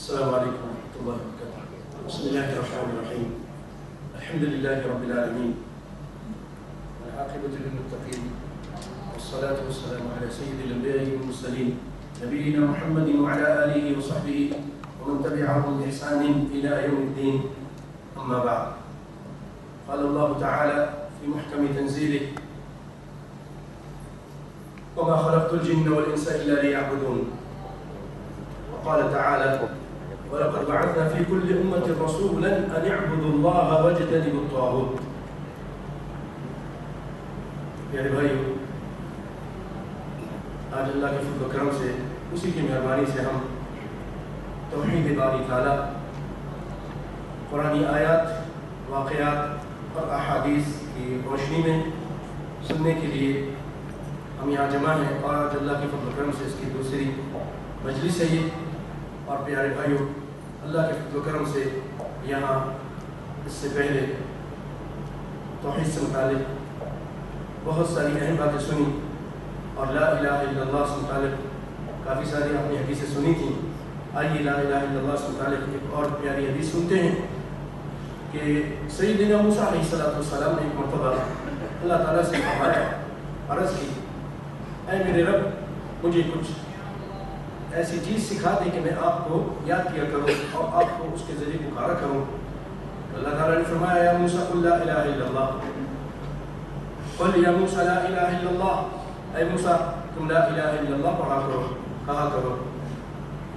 السلام عليكم ورحمة الله وبركاته. بسم الله الرحمن الرحيم. الحمد لله رب العالمين والعاقبة للمتقين والصلاة والسلام على سيد الأنبياء والمرسلين نبينا محمد وعلى آله وصحبه ومن تبعهم بإحسان إلى يوم الدين. أما بعد، قال الله تعالى في محكم تنزيله: وما خلقت الجن والإنس إلا ليعبدون. وقال تعالى: ولقد بعثنا في كل أمة رسولا أن اعبدوا الله واجتنبوا الطاغوت. پیارے بھائیو، آج اللہ کے فضل و کرم سے، اسی کی مہربانی سے ہم توحید باری تعالیٰ، قرآنی آیات، واقعات اور احادیث کی روشنی میں سننے کے لیے ہم یہاں جمع ہیں، اور آج اللہ کے فضل و کرم سے اس کی دوسری مجلس ہے یہ. اور پیارے بھائیو، اللہ کے فضل و کرم سے یہاں اس سے پہلے توحید سے متعلق بہت ساری اہم باتیں سنی، اور لا الہ الا اللہ سے متعلق کافی ساری آپ نے حدیثیں سنی تھیں. آئیے لا الہ الا اللہ سے متعلق ایک اور پیاری حدیث سنتے ہیں کہ سیدنا موسیٰ علیہ السلام نے ایک مرتبہ اللہ تعالیٰ سے عرض کی: اے میرے رب، مجھے کچھ ایسی چیز سکھا دے کہ میں آپ کو یاد کیا کروں اور آپ کو اس کے ذریعے پکارا کروں. اللہ تعالیٰ نے فرمایا: یا موسیٰ قل لا الہ الا اللہ. قل یا موسیٰ لا الہ الا اللہ. اے موسیٰ، تم لا الہ الا اللہ پڑھا کرو، کہا کرو.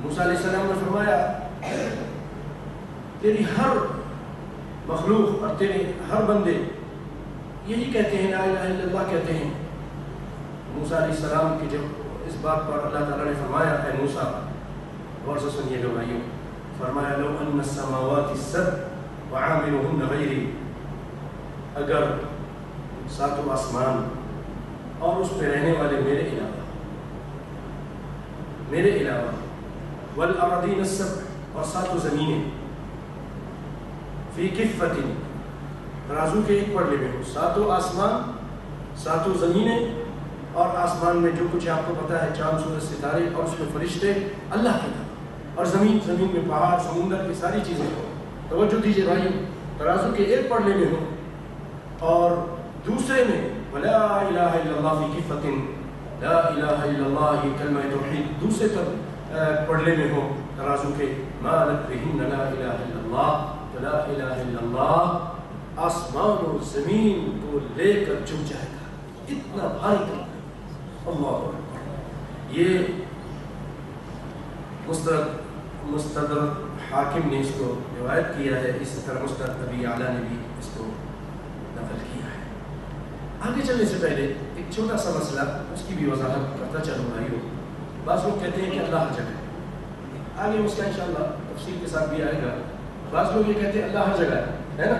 موسیٰ علیہ السلام نے فرمایا: تیری ہر مخلوق اور تیرے ہر بندے یہی کہتے ہیں، لا الہ الا اللہ کہتے ہیں. موسیٰ علیہ السلام کی جب اس بات پر اللہ تعالیٰ نے فرمایا: اے موسیٰ، غور سے سنیے گا بھائیو، فرمایا: لو ان السماوات السبع وعامرهن غیری. اگر ساتوں آسمان اور اس پہ رہنے والے میرے علاوہ والارضین السبع، اور ساتوں زمینیں، فی کفۃ، ترازو کے ایک پڑلے میں ہو، ساتوں آسمان، ساتوں زمینیں، اور آسمان میں جو کچھ آپ کو پتا ہے، چاند، سورج، ستارے، اور اس میں فرشتے اللہ کے نام، اور زمین میں پہاڑ، سمندر کی ساری چیزیں. توجہ دیجیے بھائی، ترازو کے ایک پڑلے میں ہو اور دوسرے میں ولا الہ الا اللہ فی کفۃ، لا الہ الا اللہ، یہ کلمہ توحید دوسرے پڑلے میں ہو ترازو کے، مالک بہن لا الہ الا اللہ، تو لا الہ الا اللہ آسمان و زمین کو لے کر جھک جائے گا. اتنا بھاری کلمہ. اللہ اکبر. یہ مستدرک حاکم نے اس کو روایت کیا ہے، اس طرح مستدرک ابی اعلیٰ نے بھی اس کو نقل کیا ہے. آگے چلنے سے پہلے ایک چھوٹا سا مسئلہ، اس کی بھی وضاحت کرتا چلوں بھائیو. بعض لوگ کہتے ہیں کہ اللہ ہر جگہ ہے، آگے اس کا انشاءاللہ تفصیل کے ساتھ بھی آئے گا. بعض لوگ یہ کہتے ہیں اللہ ہر جگہ ہے نا،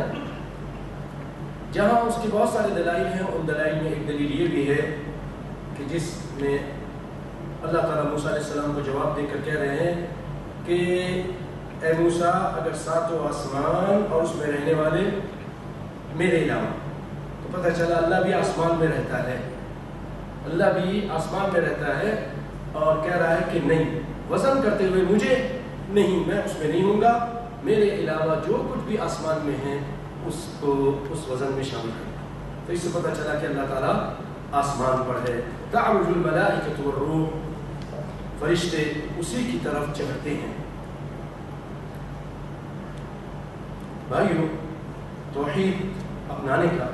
جہاں اس کی بہت سارے دلائل ہیں. ان دلائل میں ایک دلیل یہ بھی ہے کہ جس میں اللہ تعالیٰ موسیٰ علیہ السلام کو جواب دے کر کہہ رہے ہیں کہ اے موسیٰ، اگر ساتوں آسمان اور اس میں رہنے والے میرے علاوہ، تو پتہ چلا اللہ بھی آسمان میں رہتا ہے، اللہ بھی آسمان میں رہتا ہے، اور کہہ رہا ہے کہ نہیں، وزن کرتے ہوئے مجھے نہیں، میں اس میں نہیں ہوں گا، میرے علاوہ جو کچھ بھی آسمان میں ہیں اس کو اس وزن میں شامل کریں. تو اس سے پتہ چلا کہ اللہ تعالیٰ آسمان پر ہے. تعرج الملائکۃ والروح، فرشتے اسی کی طرف چڑھتے ہیں. بھائیو، توحید اپنانے کا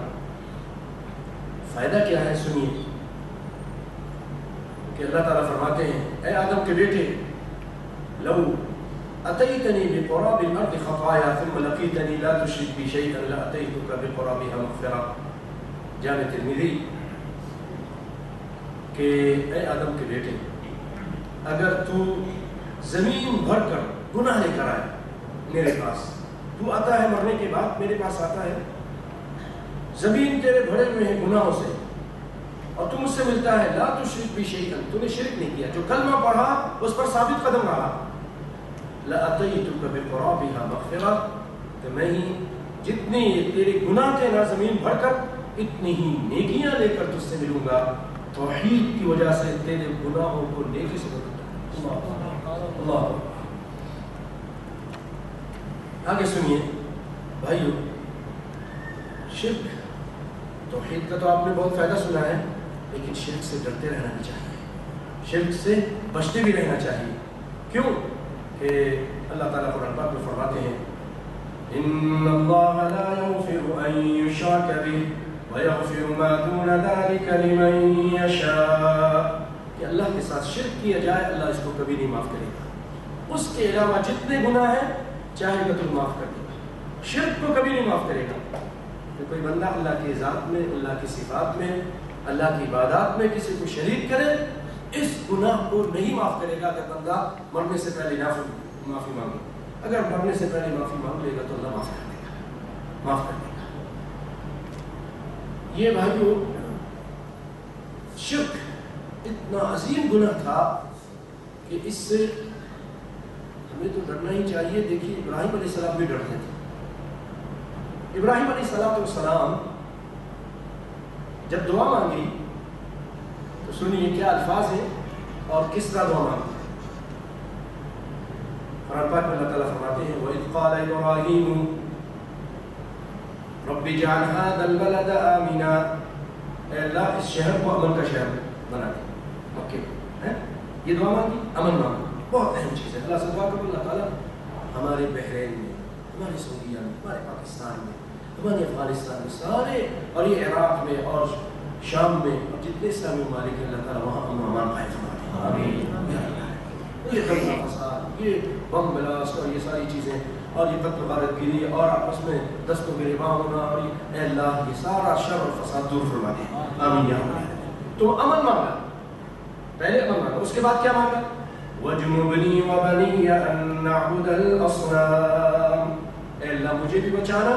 فائدہ کیا ہے سنیے. کہ اللہ تعالیٰ فرماتے ہیں: اے آدم کے بیٹے، لو اتیتنی بقراب الارض خطایا ثم لقیتنی لا تشرک بی شیئا لاتیتک بقرابها مغفرہ. جامع ترمذی. کہ اے آدم کے بیٹے، اگر تو زمین بھر کر گناہ لے کر آئے میرے پاس، تو آتا ہے مرنے کے بعد میرے پاس آتا ہے، زمین تیرے بھرے ہوئے ہیں گناہوں سے، اور تم مجھ سے ملتا ہے لا تشرک بی شیئا، تو نے شرک نہیں کیا، جو کلمہ پڑھا اس پر ثابت قدم رہا، لاتیتک بقرابها مغفرہ، تو میں ہی جتنے تیرے گناہ تھے نا زمین بھر کر، اتنی ہی نیکیاں لے کر تجھ سے ملوں گا. توحید کی وجہ سے تیرے گناہوں کو نیکی سے بدل دوں. اللہ آگے سنیے بھائیو، شرک توحید کا تو آپ نے بہت فائدہ سنا ہے، لیکن شرک سے ڈرتے رہنا بھی چاہیے، شرک سے بچتے بھی رہنا چاہیے۔ کیوں کہ اللہ تعالیٰ قرآن پاک میں فرماتے ہیں ان اللہ لا یغفر ان یشرک بہ ویغفر ما دون ذلک لمن یشاء، کہ اللہ کے ساتھ شرک کیا جائے اللہ اس کو کبھی نہیں معاف کرے گا، اس کے علاوہ جتنے گناہ ہیں چاہے گا تو معاف کر دے گا، شرک کو کبھی نہیں معاف کرے گا۔ کہ کوئی بندہ اللہ کی ذات میں، اللہ کی صفات میں، اللہ کی عبادات میں کسی کو شریک کرے، اس گناہ کو نہیں معاف کرے گا۔ اگر بندہ مرنے سے پہلے معافی مانگے، اگر مرنے سے پہلے معافی مانگ لے گا تو اللہ معاف کر دے گا، معاف کر دے گا۔ یہ بھائیو، شرک اتنا عظیم گناہ تھا کہ اس سے ہمیں تو ڈرنا ہی چاہیے۔ دیکھیے ابراہیم علیہ السلام بھی ڈرتے تھے۔ ابراہیم علیہ السلام جب دعا مانگی تو سنیے کیا الفاظ ہیں اور کس طرح دعا مانگی۔ قرآن پاک میں اللہ تعالیٰ فرماتے ہیں وَإِذْ قَالَ إِبْرَاهِيمُ رَبِّ اجْعَلْ هَذَا الْبَلَدَ آمِنًا، اے اللہ اس شہر کو امن کا شہر بنا دے، مکے ہے یہ دعا مانگی، امن مانگی، بہت اہم چیز ہے۔ اللہ سے دعا کرو اللہ تعالیٰ ہمارے بحرین میں، ہمارے سعودیہ میں، ہمارے پاکستان میں، ہمارے افغانستان میں، سارے اور یہ عراق میں اور شام میں اور جتنے اسلامی ممالک ہیں، اللہ تعالیٰ وہاں امن و امان قائم فرما دے۔ آمین۔ یہ دنگا فساد، یہ بم بلاسٹ اور یہ ساری چیزیں اور یہ قتل غارت گیری اور آپس میں دست و گریباں ہونا اور یہ اے اللہ یہ سارا شر اور فساد دور فرما دے۔ آمین یا رب العالمین۔ تو امن مانگا، پہلے امن مانگا، اس کے بعد کیا مانگا؟ وَاجْنُبْنِي وَبَنِيَّ أَن نَّعْبُدَ الْأَصْنَامَ، اے اللہ مجھے بھی بچانا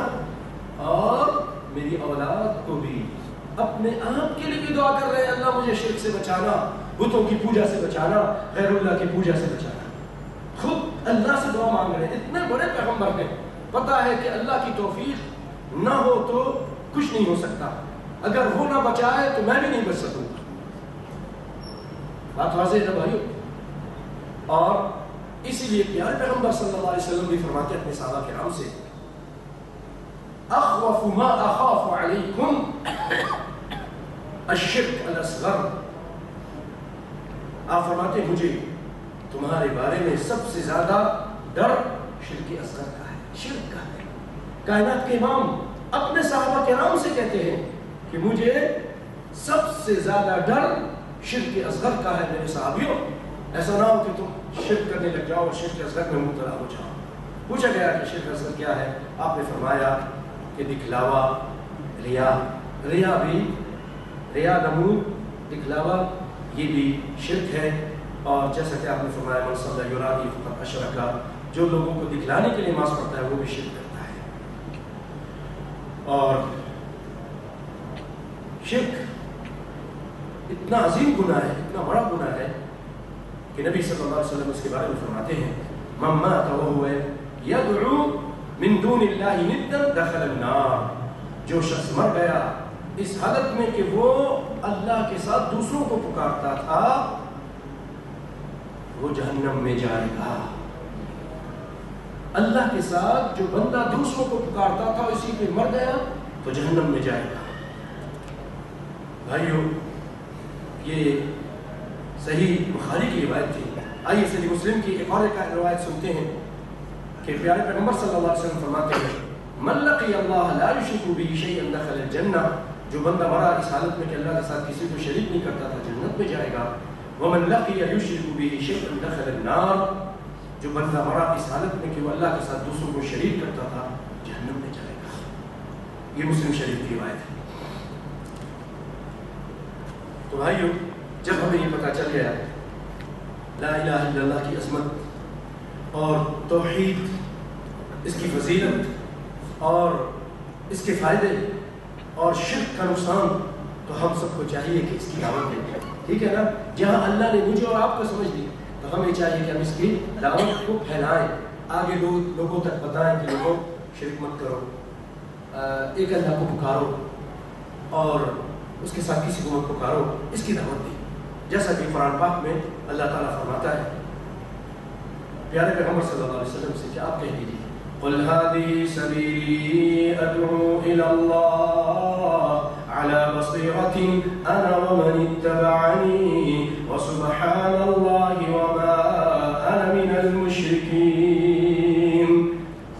اور میری اولاد کو بھی۔ اپنے آپ کے لیے بھی دعا کر رہے ہیں اللہ مجھے شرک سے بچانا، بتوں کی پوجا سے بچانا، غیر اللہ کی پوجا سے بچانا۔ خود اللہ سے دعا مانگ رہے ہیں، اتنے بڑے پیغمبر ہیں، پتہ ہے کہ اللہ کی توفیق نہ ہو تو کچھ نہیں ہو سکتا، اگر وہ نہ بچائے تو میں بھی نہیں بچ سکوں گا۔ بات واضح ہے بھائیو۔ اور اسی لیے پیارے پیغمبر صلی اللہ علیہ وسلم بھی فرماتے ہیں اپنے صحابہ کرام سے اخوف ما اخاف علیکم الشرک الاصغر، آپ فرماتے ہیں مجھے تمہارے بارے میں سب سے زیادہ ڈر شرک اصغر کا ہے، شرک کا ہے۔ کائنات کے امام اپنے صحابہ کرام سے کہتے ہیں کہ مجھے سب سے زیادہ ڈر شرک اصغر کا ہے میرے صحابیوں، ایسا نہ ہو کہ تم شرک کرنے لگ جاؤ اور شرک اصغر میں مبتلا ہو جاؤ۔ پوچھا گیا کہ شرک اصغر کیا ہے، آپ نے فرمایا کہ دکھلاوا، ریا بھی، ریا نمود، دکھلاوا یہ بھی شرک ہے۔ اور جیسا کہ آپ نے فرمایا من صلی یرائی فقد اشرک، جو لوگوں کو دکھلانے کے لیے نماز پڑھتا ہے وہ بھی شرک کرتا ہے۔ اور شرک اتنا عظیم گناہ ہے، اتنا بڑا گناہ ہے کہ نبی صلی اللہ علیہ وسلم اس کے بارے میں فرماتے ہیں من مات وهو يدعو من دون اللہ ندا دخل النار، جو شخص مر گیا اس حالت میں کہ وہ اللہ کے ساتھ دوسروں کو پکارتا تھا وہ جہنم میں جائے گا۔ اللہ کے ساتھ جو بندہ دوسروں کو پکارتا تھا اسی پہ مر گیا تو جہنم میں جائے گا۔ بھائیو یہ صحیح بخاری کی روایت تھی۔ آئیے صحیح مسلم کی ایک اور روایت سنتے ہیں کہ پیارے پیغمبر صلی اللہ علیہ وسلم فرماتے ہیں من لقی اللہ لا یشرک بہ شیئا دخل الجنہ، جو بندہ مرا اس حالت میں کہ اللہ کے ساتھ کسی کو شریک نہیں کرتا تھا جنت میں جائے گا۔ ومن لقی یشرک بہ شیئا دخل النار، جو بندہ مرا اس حالت میں کہ وہ اللہ کے ساتھ دوسروں کو شریک کرتا تھا جہنم میں جائے گا۔ یہ مسلم شریف کی روایت ہے۔ تو بھائیو جب ہمیں یہ پتہ چل گیا لا الہ الا اللہ کی عظمت اور توحید اس کی فضیلت اور اس کے فائدے اور شرک کا نقصان، تو ہم سب کو چاہیے کہ اس کی دعوت دیں، ٹھیک ہے نا؟ جہاں اللہ نے مجھے اور آپ کو سمجھ دی تو ہمیں چاہیے کہ ہم اس کی دعوت کو پھیلائیں، آگے لوگوں تک بتائیں کہ لوگوں شرک مت کرو، ایک اللہ کو پکارو اور اس کے ساتھ کسی کو مت پکارو، اس کی دعوت دیں۔ جیسا کہ قرآن پاک میں اللہ تعالیٰ فرماتا ہے پیارے پیغمبر صلی اللہ علیہ وسلم سے کہ آپ کہہ دیجیے قل هذه سبيلي أدعو إلى الله على بصيرة أنا ومن اتبعني وسبحان الله وما أنا من المشركين.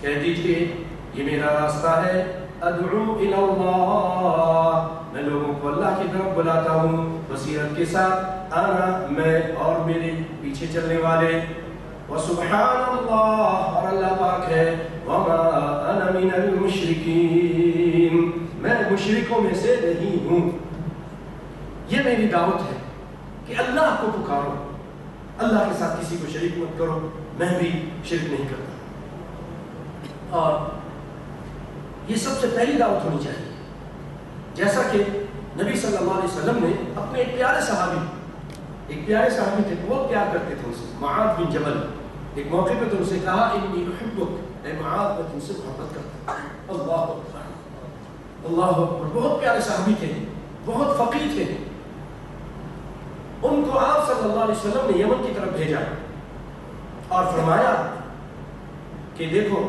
کہہ دیجئے یہ میرا راستہ ہے، ادعو الی اللہ، میں لوگوں کو اللہ کی طرف بلاتا ہوں بصیرت کے ساتھ، انا میں اور میرے پیچھے چلنے والے، وسبحان اللہ اور اللہ پاک ہے، وما انا من المشرکین میں مشرکوں میں سے نہیں ہوں. یہ میری دعوت ہے کہ اللہ کو پکارو، اللہ کے ساتھ کسی کو شریک مت کرو، میں بھی شرک نہیں کرتا. اور یہ سب سے پہلی دعوت ہونی چاہیے. جیسا کہ نبی صلی اللہ علیہ وسلم نے اپنے ایک پیارے صحابی تھے، بہت پیار کرتے تھے ان سے، معاذ بن جبل، ایک موقع پہ تو ان سے کہا انی احبک، اے معاذ میں تم سے محبت کرتا ہوں. اللہ اکبر، اللہ اکبر. بہت پیارے صحابی تھے، بہت فقیر تھے. ان کو آپ صلی اللہ علیہ وسلم نے یمن کی طرف بھیجا اور فرمایا کہ دیکھو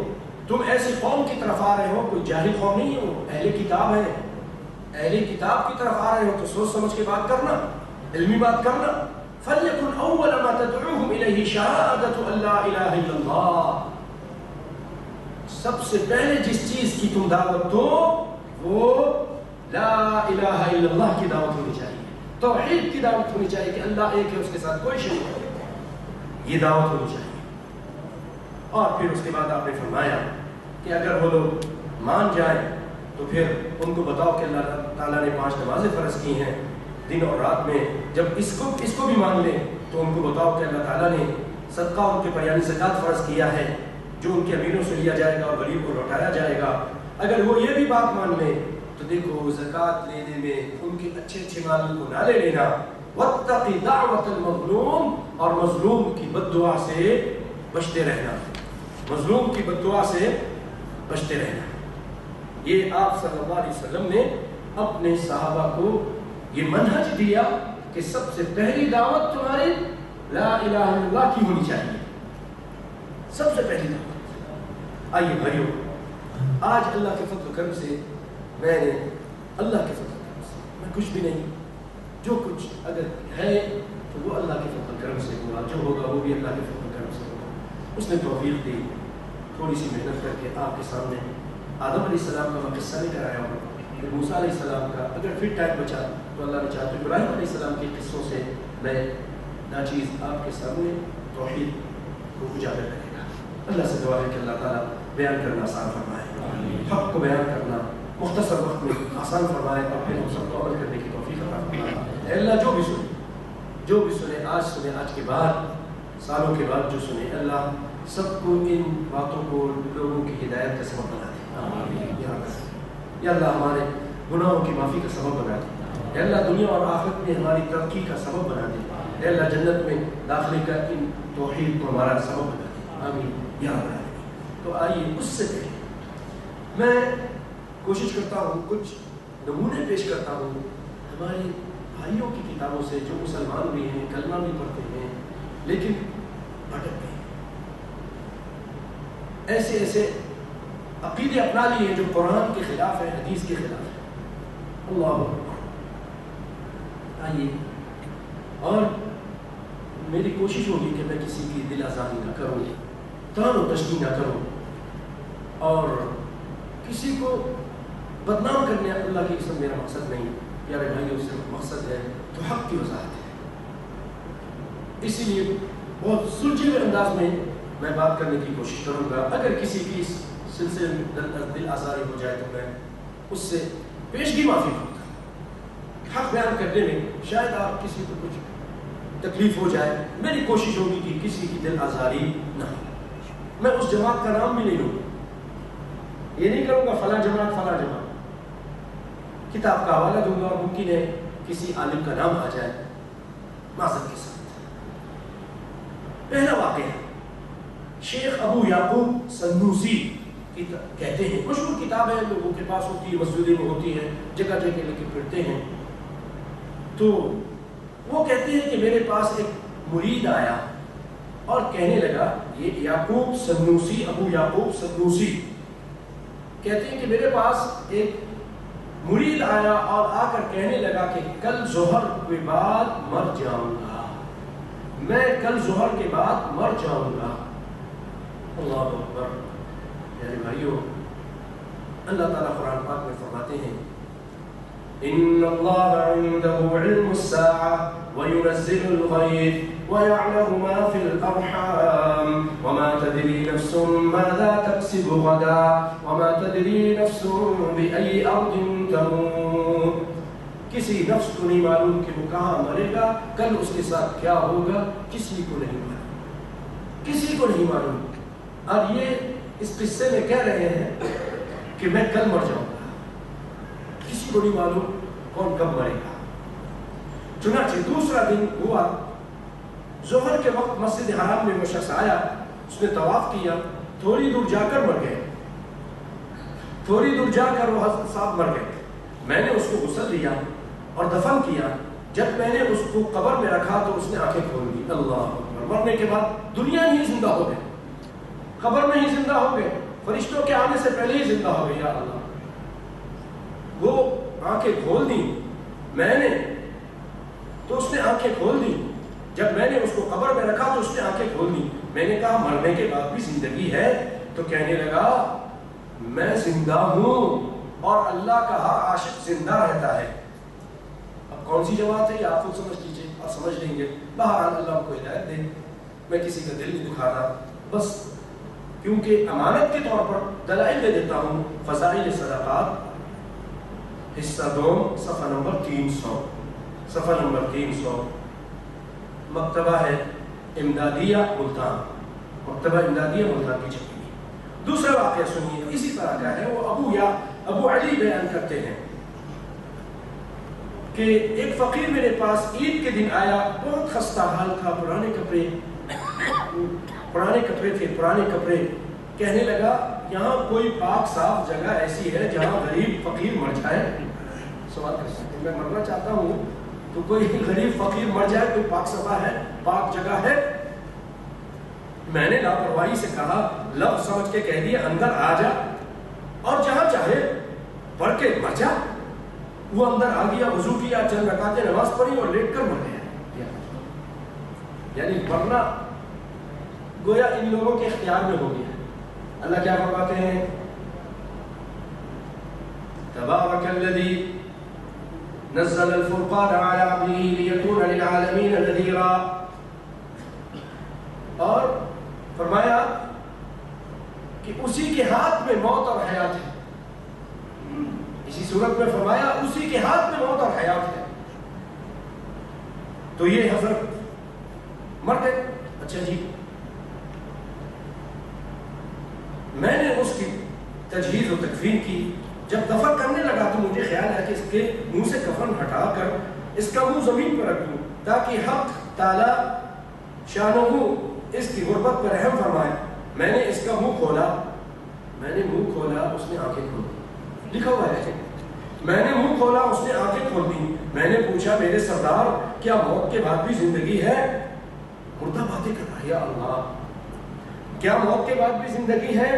تم ایسی قوم کی طرف آ رہے ہو، کوئی جاہل قوم نہیں ہو، اہل کتاب ہے، اہل کتاب کی طرف آ رہے ہو تو سوچ سمجھ کے بات کرنا، علمی بات کرنا. فَلْيَكُنْ أَوَّلَ مَا تَدْعُوهُمْ إِلَيْهِ شَهَادَةُ أَن لَا إِلَهَ إِلَّا اللَّهُ. سب سے پہلے جس چیز کی تم دعوت دو وہ لا الہ الا اللہ کی دعوت ہونی چاہیے، توحید کی دعوت ہونی چاہیے کہ اللہ ایک ہے، اس کے ساتھ کوئی شریک نہیں. یہ دعوت ہونی چاہیے. اور پھر اس کے بعد آپ نے فرمایا کہ اگر وہ لوگ مان جائیں تو پھر ان کو بتاؤ کہ اللہ تعالیٰ نے 5 نمازیں فرض کی ہیں دن اور رات میں. جب اس کو بھی مان لیں تو ان کو بتاؤ کہ اللہ تعالیٰ نے صدقہ ان کے پر یعنی زکوٰۃ فرض کیا ہے جو ان کے امیروں سے لیا جائے گا اور غریب کو لوٹایا جائے گا. اگر وہ یہ بھی بات مان لیں تو دیکھو زکوٰۃ لینے میں ان کے اچھے مال کو نہ لے لینا. وَاتَّقِ دَعْوَةَ الْمَظْلُومِ اور مظلوم کی بد دعا سے بچتے رہنا، مظلوم کی بد دعا سے بچتے رہنا. یہ آپ صلی اللہ علیہ وسلم نے اپنے صحابہ کو یہ منہج دیا کہ سب سے پہلی دعوت تمہاری لا الہ الا اللہ کی ہونی چاہیے، سب سے پہلی دعوت. آئیے بھائیو، آج اللہ کے فضل و کرم سے میں نے اللہ کے فضل و کرم سے میں کچھ بھی نہیں، جو کچھ اگر ہے تو وہ اللہ کے فضل و کرم سے ہوا، جو ہوگا وہ بھی اللہ کے فضل و کرم سے ہوگا. اس نے توفیق دی تھوڑی سی محنت کر کے آپ کے سامنے آدم علیہ السلام کا میں قصہ نہیں کرایا ہوں، پھر موسیٰ علیہ السلام کا، اگر پھر ٹائم بچا تو اللہ نے چاہا تو ابراہیم علیہ السلام کے قصوں سے میں ناچیز آپ کے سامنے توحید کو اجاگر کرے گا. اللہ سے دعا ہے کہ اللہ تعالیٰ بیان کرنا آسان فرمائے، حق کو بیان کرنا مختصر وقت میں آسان فرمائے اور پھر ہم سب کو عمل کرنے کی توفیق عطا فرمائے. اے اللہ جو بھی سنے آج سنے، آج کے بعد سالوں کے بعد جو سنے، اللہ سب کو ان باتوں کو لوگوں کی ہدایت کا سبب بنا دے. یا اللہ ہمارے گناہوں کی معافی کا سبب بنا دے. اے اللہ دنیا اور آخرت میں ہماری ترقی کا سبب بنا دے. اے اللہ جنت میں داخلے کا ان توحید کو ہمارا سبب بنا دے. آمین یا رب العالمین. تو آئیے اس سے پہلے میں کوشش کرتا ہوں، کچھ نمونے پیش کرتا ہوں ہمارے بھائیوں کی کتابوں سے جو مسلمان بھی ہیں، کلمہ بھی پڑھتے ہیں لیکن بھٹکتے ہیں، ایسے عقیدے اپنا لیے ہیں جو قرآن کے خلاف ہے، حدیث کے خلاف ہے. اللہ اکبر. آئیے، اور میری کوشش ہوگی کہ میں کسی کی دل آزاری نہ کروں، طعن و تشنیع نہ کروں اور کسی کو بدنام کرنے اللہ کی قسم میرا مقصد نہیں. پیارے بھائیوں، صرف مقصد ہے تو حق کی وضاحت ہے. اسی لیے بہت سلجھے ہوئے انداز میں میں بات کرنے کی کوشش کروں گا. اگر کسی کی اس سلسلے میں دل آزاری ہو جائے تو میں اس سے پیشگی معافی مانگتا ہوں. حق بیان کرنے میں شاید آپ کسی کو کچھ تکلیف ہو جائے، میری کوشش ہوگی کہ کسی کی دل آزاری نہ ہو. میں اس جماعت کا نام بھی نہیں لوں گا، یہ نہیں کروں گا فلاں جماعت فلاں جماعت. کتاب کا حوالہ دوں گا اور ممکن ہے کسی عالم کا نام آ جائے، معذرت کے ساتھ. پہلا واقعہ شیخ ابو یعقوب سنوسی کہتے ہیں، مشہور کتاب ہے، لوگوں کے پاس ہوتی ہے، مسجدوں میں ہوتی ہے، جگہ جگہ لے کے پھرتے ہیں. تو وہ کہتے ہیں کہ میرے پاس ایک مرید آیا اور کہنے لگا یہ یعقوب سنوسی، ابو یعقوب سنوسی کہتے ہیں کہ میرے پاس ایک مرید آیا اور آ کر کہنے لگا کہ کل ظہر کے بعد مر جاؤں گا، میں کل ظہر کے بعد مر جاؤں گا۔ اللہ اکبر۔ میرے بھائیو، اللہ تعالیٰ قرآن پاک میں فرماتے ہیں ان اللہ عنده علم الساعة وينزل الغيث ويعلم ما في الأرحام وما تدري نفس ماذا تكسب غدا وما تدري نفس بأي أرض تموت۔ کسی نفس کو نہیں معلوم کہ وہ کہاں مرے گا، کل اس کے ساتھ کیا ہوگا، کسی کو نہیں معلوم، کسی کو نہیں معلوم۔ اور یہ اس قصے میں کہہ رہے ہیں کہ میں کل مر جاؤں گا، کسی کو نہیں معلوم کون کب مرے گا۔ چنانچہ دوسرا دن ہوا، ظہر کے وقت مسجد حرام میں وہ شخص آیا، اس نے طواف کیا، تھوڑی دور جا کر مر گئے، تھوڑی دور جا کر وہ حضرت صاحب مر گئے۔ میں نے اس کو غسل دیا اور دفن کیا۔ جب میں نے اس کو قبر میں رکھا تو اس نے آنکھیں کھول دی۔ اللہ اکبر۔ مرنے کے بعد دنیا میں ہی زندہ ہو گئے، قبر میں ہی زندہ ہو گئے، فرشتوں کے آنے سے پہلے ہی زندہ ہو گئے۔ یا اللہ، وہ آنکھیں کھول دی میں نے تو اس نے آنکھیں کھول دی۔ جب میں نے اس کو قبر میں رکھا تو اس نے آنکھیں کھول دی۔ میں نے کہا مرنے کے بعد بھی زندگی ہے؟ تو کہنے لگا میں زندہ ہوں اور اللہ کا ہر عاشق زندہ رہتا ہے۔ اب کون سی جماعت ہے یہ آپ خود سمجھ لیجیے اور سمجھ لیں گے۔ بہرحال اللہ کو ہدایت دے، میں کسی کا دل نہیں دکھاتا، بس کیونکہ امانت کے طور پر دلائل دے دیتا ہوں۔ فضائل صدقات حصہ دوم، صفحہ نمبر 300، صفحہ نمبر 300، مکتبہ ہے امدادیہ ملتان، مکتبہ امدادیہ ملتان کی چھپی ہوئی۔ دوسرا واقعہ سنیے، اسی طرح کا ہے۔ وہ ابو علی بیان کرتے ہیں کہ ایک فقیر میرے پاس عید کے دن آیا، بہت خستہ حال تھا، پرانے کپڑے تھے، پرانے کپڑے۔ کہنے لگا یہاں کوئی پاک صاف جگہ ایسی ہے جہاں غریب فقیر مر جائے؟ سوال کر سکتے ہیں، میں مرنا چاہتا ہوں تو کوئی غریب فقیر مر جائے، کوئی پاک صفا ہے، پاک جگہ ہے؟ میں نے لاپرواہی سے کہا، لفظ سمجھ کے کہہ دیا اندر آ جا اور جہاں چاہے پڑھ کے مر جا۔ وہ اندر آ گیا، وضو کیا، چند رکعتیں نماز پڑھی اور لیٹ کر مر گیا۔ یعنی مرنا گویا ان لوگوں کے اختیار میں ہو گیا۔ اللہ کیا فرماتے ہیں؟ تبارک الذی نزل الفرقان على عبده ليكون للعالمین نذیرا۔ اور فرمایا کہ اسی کے ہاتھ میں موت اور حیات ہے۔ اسی صورت میں فرمایا اسی کے ہاتھ میں موت اور حیات ہے۔ تو یہ حضرت مر گئے۔ اچھا جی، میں نے اس کی تجہیز و تکفین کی۔ جب دفن کرنے لگا تو مجھے خیال ہے کہ اس کے منہ سے کفن ہٹا کر اس کا منہ زمین پر رکھ دوں تاکہ حق تعالی شانہ اس کی غربت پر رحم فرمائے۔ میں نے اس کا منہ کھولا، اس نے آنکھیں کھول دی۔ لکھا ہوا ہے، میں نے منہ کھولا، اس نے آنکھیں کھول دی۔ میں نے پوچھا میرے سردار کیا موت کے بعد بھی زندگی ہے؟ مردہ باتیں کر رہا ہے۔ یا اللہ، کیا موت کے بعد بھی زندگی ہے؟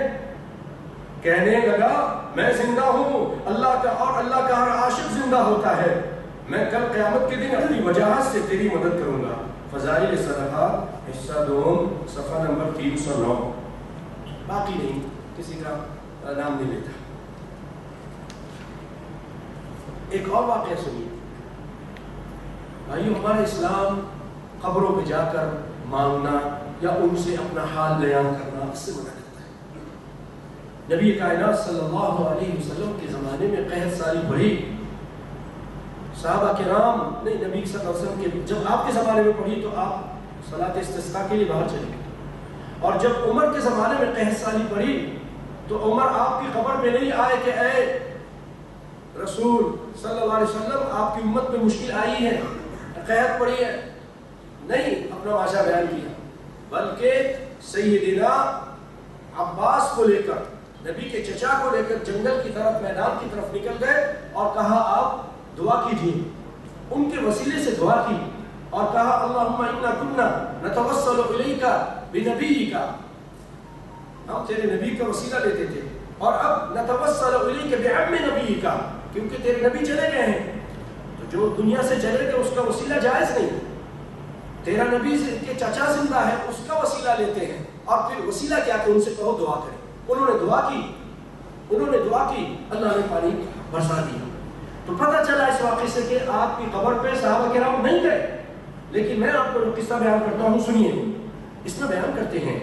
کہنے لگا میں زندہ ہوں، اللہ کا ہر عاشق زندہ ہوتا ہے۔ میں کل قیامت کے دن اپنی وجاہت سے تیری مدد کروں گا۔ فضائل صدقات حصہ دوم، صفحہ نمبر 309۔ باقی نہیں، کسی کا نام نہیں لیتا۔ ایک اور واقعہ سنیے بھائیو۔ ہمارا اسلام قبروں پہ جا کر مانگنا یا ان سے اپنا حال بیان کرنا اس سے منع کرتا ہے۔ نبی کائنات صلی اللہ علیہ وسلم کے زمانے میں قحط سالی پڑھی، صحابہ کرام نے نبی صلی اللہ علیہ وسلم کے جب آپ کے زمانے میں پڑھی تو آپ صلاۃ استسقاء کے لیے باہر چلے گئے، اور جب عمر کے زمانے میں قحط سالی پڑھی تو عمر آپ کی قبر میں نہیں آئے کہ اے رسول صلی اللہ علیہ وسلم آپ کی امت میں مشکل آئی ہے، قحط پڑی ہے، نہیں اپنا واجہ بیان کیا، بلکہ سیدنا عباس کو لے کر، نبی کے چچا کو لے کر جنگل کی طرف، میدان کی طرف نکل گئے اور کہا آپ دعا کیجیے۔ ان کے وسیلے سے دعا کی اور کہا اللہم انا کننا نتوسل الیک بنبیک، ہم تیرے نبی کا وسیلہ لیتے تھے، اور اب نتوسل الیک بعم نبی کا، کیونکہ تیرے نبی چلے گئے ہیں، تو جو دنیا سے چلے گئے اس کا وسیلہ جائز نہیں، تیرا نبی کے چچا زندہ ہے اس کا وسیلہ لیتے ہیں، اور پھر وسیلہ کیا کہ ان سے کہو دعا کریں۔ انہوں نے دعا کی، اللہ نے پانی برسا دیا۔ تو پتہ چلا اس واقعے سے کہ آپ کی قبر پہ صحابہ کرام نہیں گئے، لیکن میں آپ کو جو قصہ بیان کرتا ہوں سنیے۔ اس میں بیان کرتے ہیں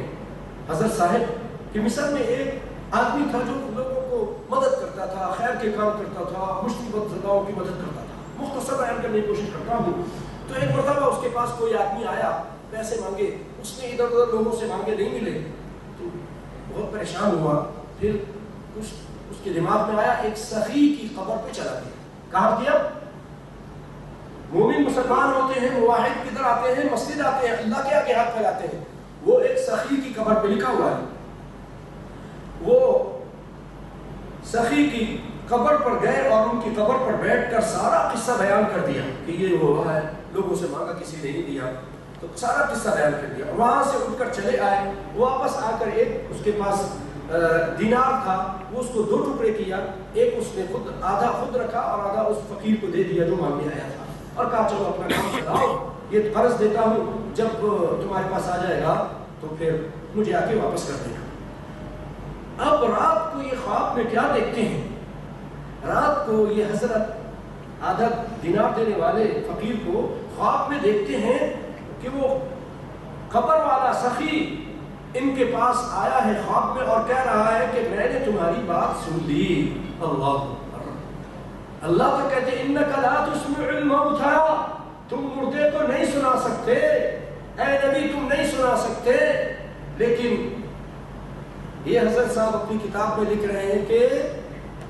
حضرت صاحب کہ مصر میں ایک آدمی تھا جو لوگوں کو مدد کرتا تھا، خیر کے کام کرتا تھا، مصیبت زداؤں کی مدد کرتا تھا۔ مختصر بیان کرنے کی کوشش کرتا ہوں۔ تو ایک مرتبہ اس کے پاس کوئی آدمی آیا، پیسے مانگے، اس نے ادھر ادھر لوگوں سے مانگے، نہیں ملے، تو بہت پریشان ہوا۔ پھر کچھ اس کے دماغ میں آیا، ایک سخی کی قبر پہ چلا گیا۔ کہا کیا مومن مسلمان ہوتے ہیں، مواحد کدھر آتے ہیں، مسجد آتے ہیں، اللہ کے آگے ہاتھ پھیلاتے ہیں، وہ ایک سخی کی قبر پہ لکھا ہوا ہے۔ وہ سخی کی قبر پر گئے اور ان کی قبر پر بیٹھ کر سارا قصہ بیان کر دیا کہ یہ ہوا ہے، لوگوں سے مانگا کسی نے نہیں دیا، تو سارا قصہ بیان کر دیا۔ وہاں سے اٹھ کر چلے آئے، واپس آ کر ایک اس کے پاس دینار تھا، وہ اس کو 2 ٹکڑے کیا، ایک اس نے آدھا خود رکھا اور آدھا اس فقیر کو دے دیا جو مانگنے آیا تھا، اور کہا چلو اپنا کام چلاؤ، یہ قرض دیتا ہوں، جب تمہارے پاس آ جائے گا تو پھر مجھے آ کے واپس کر دینا۔ اب رات کو یہ خواب میں کیا دیکھتے ہیں؟ رات کو یہ حضرت آدھا دینار دینے والے فقیر کو خواب میں دیکھتے ہیں کہ وہ قبر والا سخی ان کے پاس آیا ہے خواب میں اور کہہ رہا ہے کہ میں نے تمہاری بات سن لی۔ اللہ تو کہتے ہیں انک لا تسمع الموتى، تم مردے کو نہیں سنا سکتے، اے نبی تم نہیں سنا سکتے۔ لیکن یہ حضرت صاحب اپنی کتاب میں لکھ رہے ہیں کہ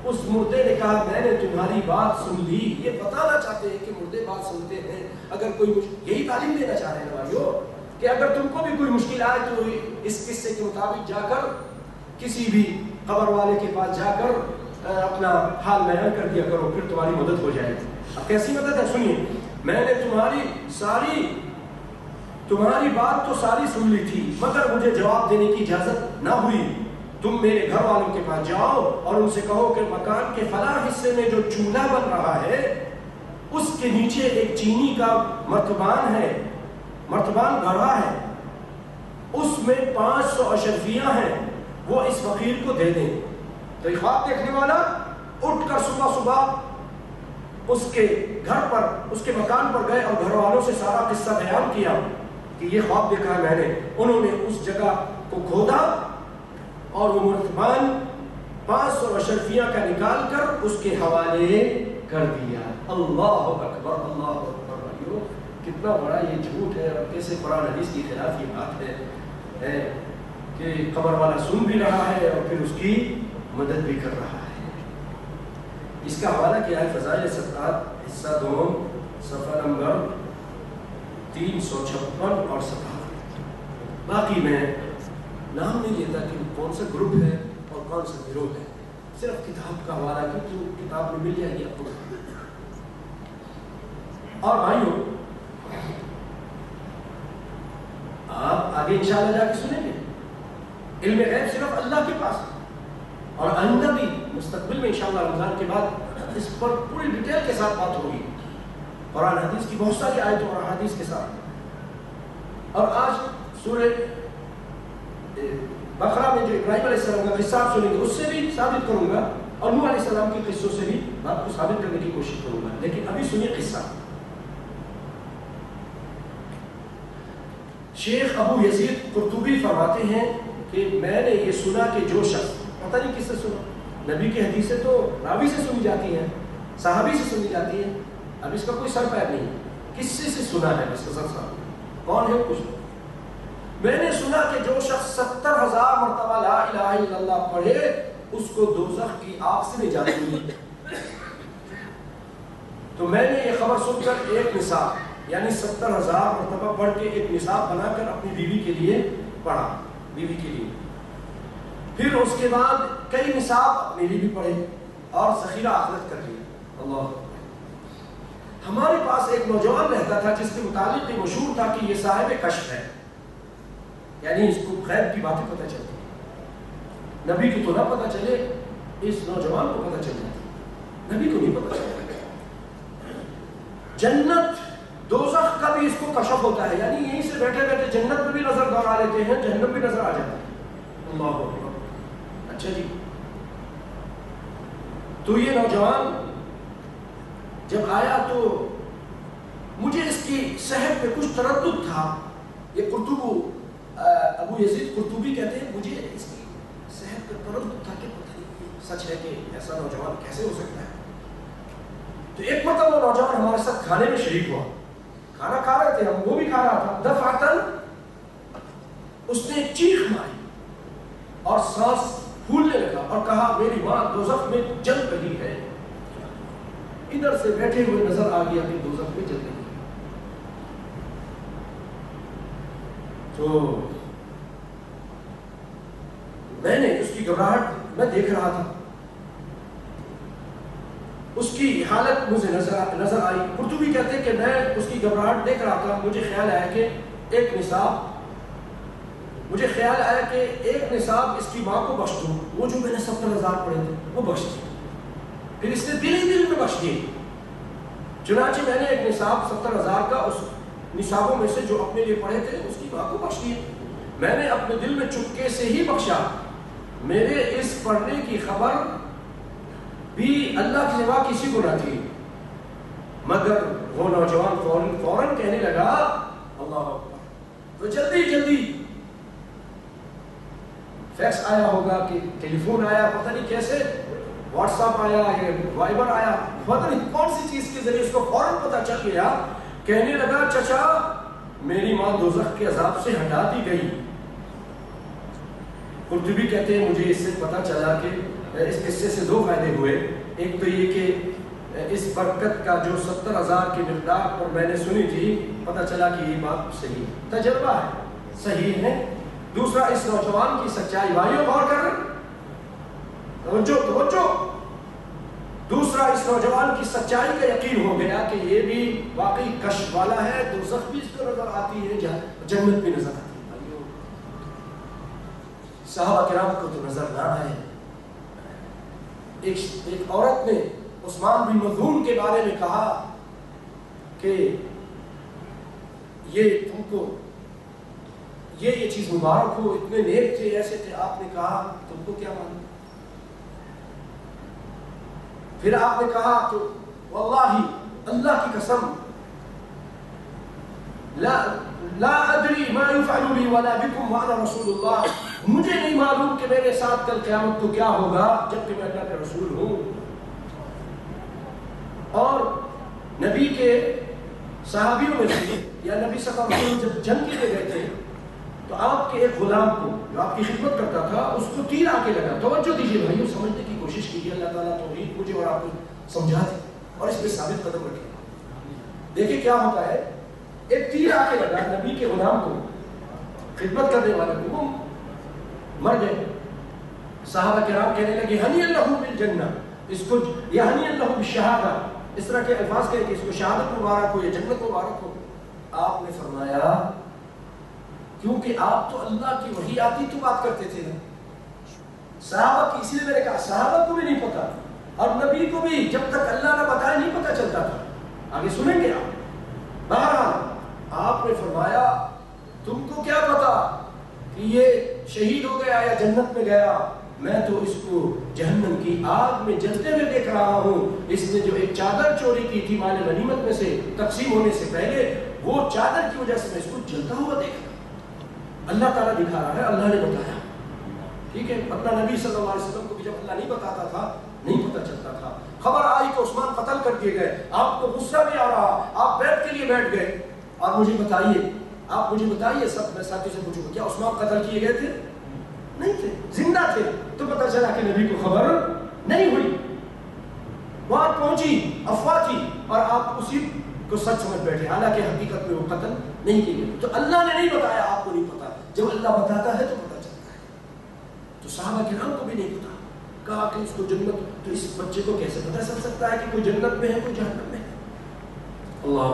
اس مردے نے کہا میں نے تمہاری بات سن لی۔ یہ بتانا چاہتے ہیں کہ مردے بات سنتے ہیں۔ اگر کوئی یہی تعلیم دینا چاہ رہے ہیں بھائیو کہ اگر تم کو بھی کوئی مشکل آئے تو اس قصے کے مطابق جا کر کسی بھی قبر والے کے پاس جا کر اپنا حال بیان کر دیا کرو، پھر تمہاری مدد ہو جائے گی۔ اب کیسی مدد ہے سنیے، میں نے تمہاری بات تو ساری سن لی تھی، مگر مجھے جواب دینے کی اجازت نہ ہوئی۔ تم میرے گھر والوں کے پاس جاؤ اور ان سے کہو کہ مکان کے فلاں حصے میں جو چولہا بن رہا ہے اس کے نیچے ایک چینی کا مرتبان گڑھا ہے، اس میں 500 اشرفیاں ہیں، وہ اس فقیر کو دے دیں۔ تو خواب دیکھنے والا اٹھ کر صبح اس کے گھر پر، اس کے مکان پر گئے اور گھر والوں سے سارا قصہ بیان کیا کہ یہ خواب دیکھا ہے میں نے۔ انہوں نے اس جگہ کو کھودا اور وہ مرتبان 500 اشرفیاں کا نکال کر اس کے حوالے کر دیا۔ اللہ اکبر، اللہ اکبر۔ بھائیو کتنا بڑا یہ جھوٹ ہے اور کیسے قرآن حدیث کی خلاف یہ بات ہے کہ قبر والا سن بھی رہا ہے اور پھر اس کی مدد بھی کر رہا ہے۔ اس کا حوالہ کیا ہے؟ فضائل صدقات حصہ 2 صفحہ نمبر 356 اور 57۔ باقی میں نام نہیں لیتا کہ کون سا گروپ ہے اور کون سا گروہ ہے، صرف کتاب کا حوالہ کی کتاب میں مل جائے گی آپ کو۔ اور بھائیوں آپ آگے انشاءاللہ جا کے سنیں گے، علم غیب صرف اللہ کے پاس ہے، اور آئندہ بھی مستقبل میں انشاءاللہ رمضان کے بعد اس پر پوری ڈیٹیل کے ساتھ بات ہوگی، قرآن حدیث کی بہت ساری آیتوں اور احادیث کے ساتھ۔ اور آج سورہ بقرہ میں جو ابراہیم علیہ السلام کا قصہ آپ سنیں گے اس سے بھی ثابت کروں گا، اور نوح علیہ السلام کے قصوں سے بھی بات کو ثابت کرنے کی کوشش کروں گا۔ لیکن ابھی سنیے قصہ۔ شیخ ابو یزید قرطبی فرماتے ہیں کہ میں نے یہ سنا کہ جو شخص، پتہ نہیں کس سے سنا، نبی کی حدیثیں تو راوی سے سنی جاتی ہیں، صحابی سے سنی جاتی ہیں، اب اس کا کوئی سر پیر نہیں، کس سے سنا ہے اس کا سر صاحب کون ہے؟ کچھ میں نے سنا کہ جو شخص 70,000 مرتبہ لا الہ الا اللہ پڑھے اس کو دوزخ کی آگ سے نجات ملی۔ تو میں نے یہ خبر سن کر ایک نصاب یعنی 70,000 مرتبہ پڑھ کے ایک نصاب بنا کر اپنی بیوی کے لیے پڑھا، بیوی کے لیے، پھر اس کے بعد کئی نصاب اپنے لیے بھی پڑھے اور ذخیرہ آخرت کر لیا۔ اللہ، ہمارے پاس ایک نوجوان رہتا تھا جس کے متعلق یہ مشہور تھا کہ یہ صاحب کشف ہے، یعنی اس کو غیب کی باتیں پتہ چلتی ہیں۔ نبی کو تو نہ پتہ چلے، اس نوجوان کو پتہ چل جاتا، نبی کو نہیں پتہ چلتا۔ جنت دوزخ کا بھی اس کو کشف ہوتا ہے، یعنی یہیں سے بیٹھے بیٹھے جنت میں بھی نظر دوڑا لیتے ہیں، جہنم بھی نظر آ جاتا ہے۔ اللہ اکبر۔ اچھا جی، تو یہ نوجوان جب آیا تو مجھے اس کی صحت پہ کچھ تردد تھا۔ یہ ابو یزید قرطبی کہتے ہیں مجھے اس کی صحت پہ تردد تھا کہ پتہ نہیں یہ سچ ہے کہ ایسا نوجوان کیسے ہو سکتا ہے۔ تو ایک مرتبہ وہ نوجوان ہمارے ساتھ کھانے میں شریک ہوا، کھانا کھا رہے تھے ہم، وہ بھی کھا رہا تھا۔ دفعتاً اس نے چیخ ماری اور سانس پھولنے لگا اور کہا میری ماں دوزخ میں جل رہی ہے۔ ادھر سے بیٹھے ہوئے نظر آ گیا کہ دوزخ میں جل رہی ہے۔ تو میں نے اس کی گھبراہٹ میں دیکھ رہا تھا، اس کی حالت مجھے نظر آئی۔ قرطبی کہتے ہیں کہ میں اس کی گھبراہٹ دیکھ رہا تھا، مجھے خیال آیا کہ ایک نصاب اس کی ماں کو بخش دوں، وہ جو میں نے 70,000 پڑھے تھے وہ بخش دیے۔ پھر اس نے دل میں بخش دیے۔ چنانچہ میں نے ایک نصاب 70,000 کا اس نصابوں میں سے جو اپنے لیے پڑھے تھے اس کی ماں کو بخش دیے۔ میں نے اپنے دل میں چپکے سے ہی بخشا۔ میرے اس پڑھنے کی خبر بھی اللہ کے سوا کسی کو نہ تھی، مگر وہ نوجوان فوراً کہنے لگا اللہ اکبر۔ تو جلدی فیکس آیا ہوگا کہ ٹیلی فون آیا، پتہ نہیں کیسے، واٹس ایپ آیا یا وائبر آیا، پتہ نہیں کون سی چیز کے ذریعے اس کو فوراً پتہ چل گیا۔ کہنے لگا چچا میری ماں دوزخ کے عذاب سے ہٹا دی گئی۔ قرطبی کہتے ہیں مجھے اس سے پتہ چلا کہ اس قصے سے 2 فائدے ہوئے۔ ایک تو یہ کہ اس برکت کا جو 70,000 کی مقدار پر میں نے سنی تھی، پتہ چلا کہ یہ بات صحیح ہے، تجربہ ہے، صحیح ہے۔ دوسرا اس نوجوان کی سچائی، بھائیوں غور کر، توجہ، دوسرا اس نوجوان کی سچائی کا یقین ہو گیا کہ یہ بھی واقعی کشف والا ہے، دوزخ بھی اس کو نظر آتی ہے، جنت بھی نظر آتی ہے۔ صحابہ کرام کو تو نظر نہ آئے۔ ایک عورت نے عثمان بن مظعون کے بارے میں کہا کہ یہ تم کو یہ چیز مبارک ہو، اتنے نیک تھے، ایسے تھے۔ آپ نے کہا تم کو کیا معلوم؟ پھر آپ نے کہا تو واللہ اللہ کی قسم لا ادری ما يفعل بي ولا بكم وانا رسول اللہ، مجھے نہیں معلوم کہ میرے ساتھ کل قیامت کو کیا ہوگا جبکہ میں اللہ کا رسول ہوں۔ اور نبی کے صحابیوں میں سے یا نبی صلی اللہ علیہ وسلم جب جنگ کے لیے گئے تھے تو آپ کے ایک غلام کو جو آپ کی خدمت کرتا تھا اس کو تیر آ کے لگا۔ توجہ دیجیے بھائیوں، سمجھنے کی کوشش کیجیے، اللہ تعالیٰ توحید مجھے اور آپ کو سمجھا دے اور اس پہ ثابت قدم رکھے۔ دیکھیں کیا ہوتا ہے، ایک تیر آ کے لگا نبی کے غلام کو، خدمت کرنے والے کو، وہ مر گئے۔ صحابہ کرام کہنے لگے ہنی اللہ بالجنہ، اس کو یا ہنی اللہ بالشہادہ، اس طرح کے الفاظ کہے کہ اس کو شہادت مبارک ہو یا جنت مبارک ہو۔ آپ نے فرمایا کیونکہ آپ تو اللہ کی وحی آتی تو بات کرتے تھے نا، صحابہ کی، اسی لیے میں نے کہا صحابہ کو بھی نہیں پتا اور نبی کو بھی جب تک اللہ نہ بتائے نہیں پتا چلتا تھا۔ آگے سنیں گے آپ۔ بہرحال آپ نے فرمایا تم کو کیا پتا کہ یہ شہید ہو گیا یا جنت میں گیا، میں تو اس کو جہنم کی آگ میں جلتے ہوئے دیکھ رہا ہوں۔ اس نے جو ایک چادر چوری کی تھی مال غنیمت میں سے تقسیم ہونے سے پہلے، وہ چادر کی وجہ سے میں اس کو جلتا ہوا دیکھ رہا ہوں۔ اللہ تعالیٰ دکھا رہا ہے، اللہ نے بتایا، ٹھیک ہے۔ اپنا نبی صلی اللہ علیہ وسلم کو بھی جب اللہ نہیں بتاتا تھا نہیں پتا چلتا تھا۔ خبر آئی کہ عثمان قتل کر دیے گئے، آپ کو غصہ بھی آ رہا، آپ بیت کے لیے بیٹھ گئے اور مجھے بتائیے سب میں ساتھی سے پوچھوں کیا عثمان قتل کیے گئے تھے؟ نہیں تھے، زندہ تھے۔ تو پتہ چلا کہ نبی کو خبر نہیں ہوئی، وہاں پہنچی افواہ تھی اور آپ اسی کو سچ سمجھ بیٹھے، حالانکہ حقیقت میں وہ قتل نہیں کیے گئے۔ تو اللہ نے نہیں بتایا، آپ کو نہیں پتا، جب اللہ بتاتا ہے تو پتہ چلتا ہے۔ تو صحابہ کرام کو بھی نہیں پتا، کہا کہ اس کو جنت، تو اس بچے کو کیسے پتہ چل سکتا ہے کہ کوئی جنت میں ہے کوئی جہنم میں ہے؟ اللہ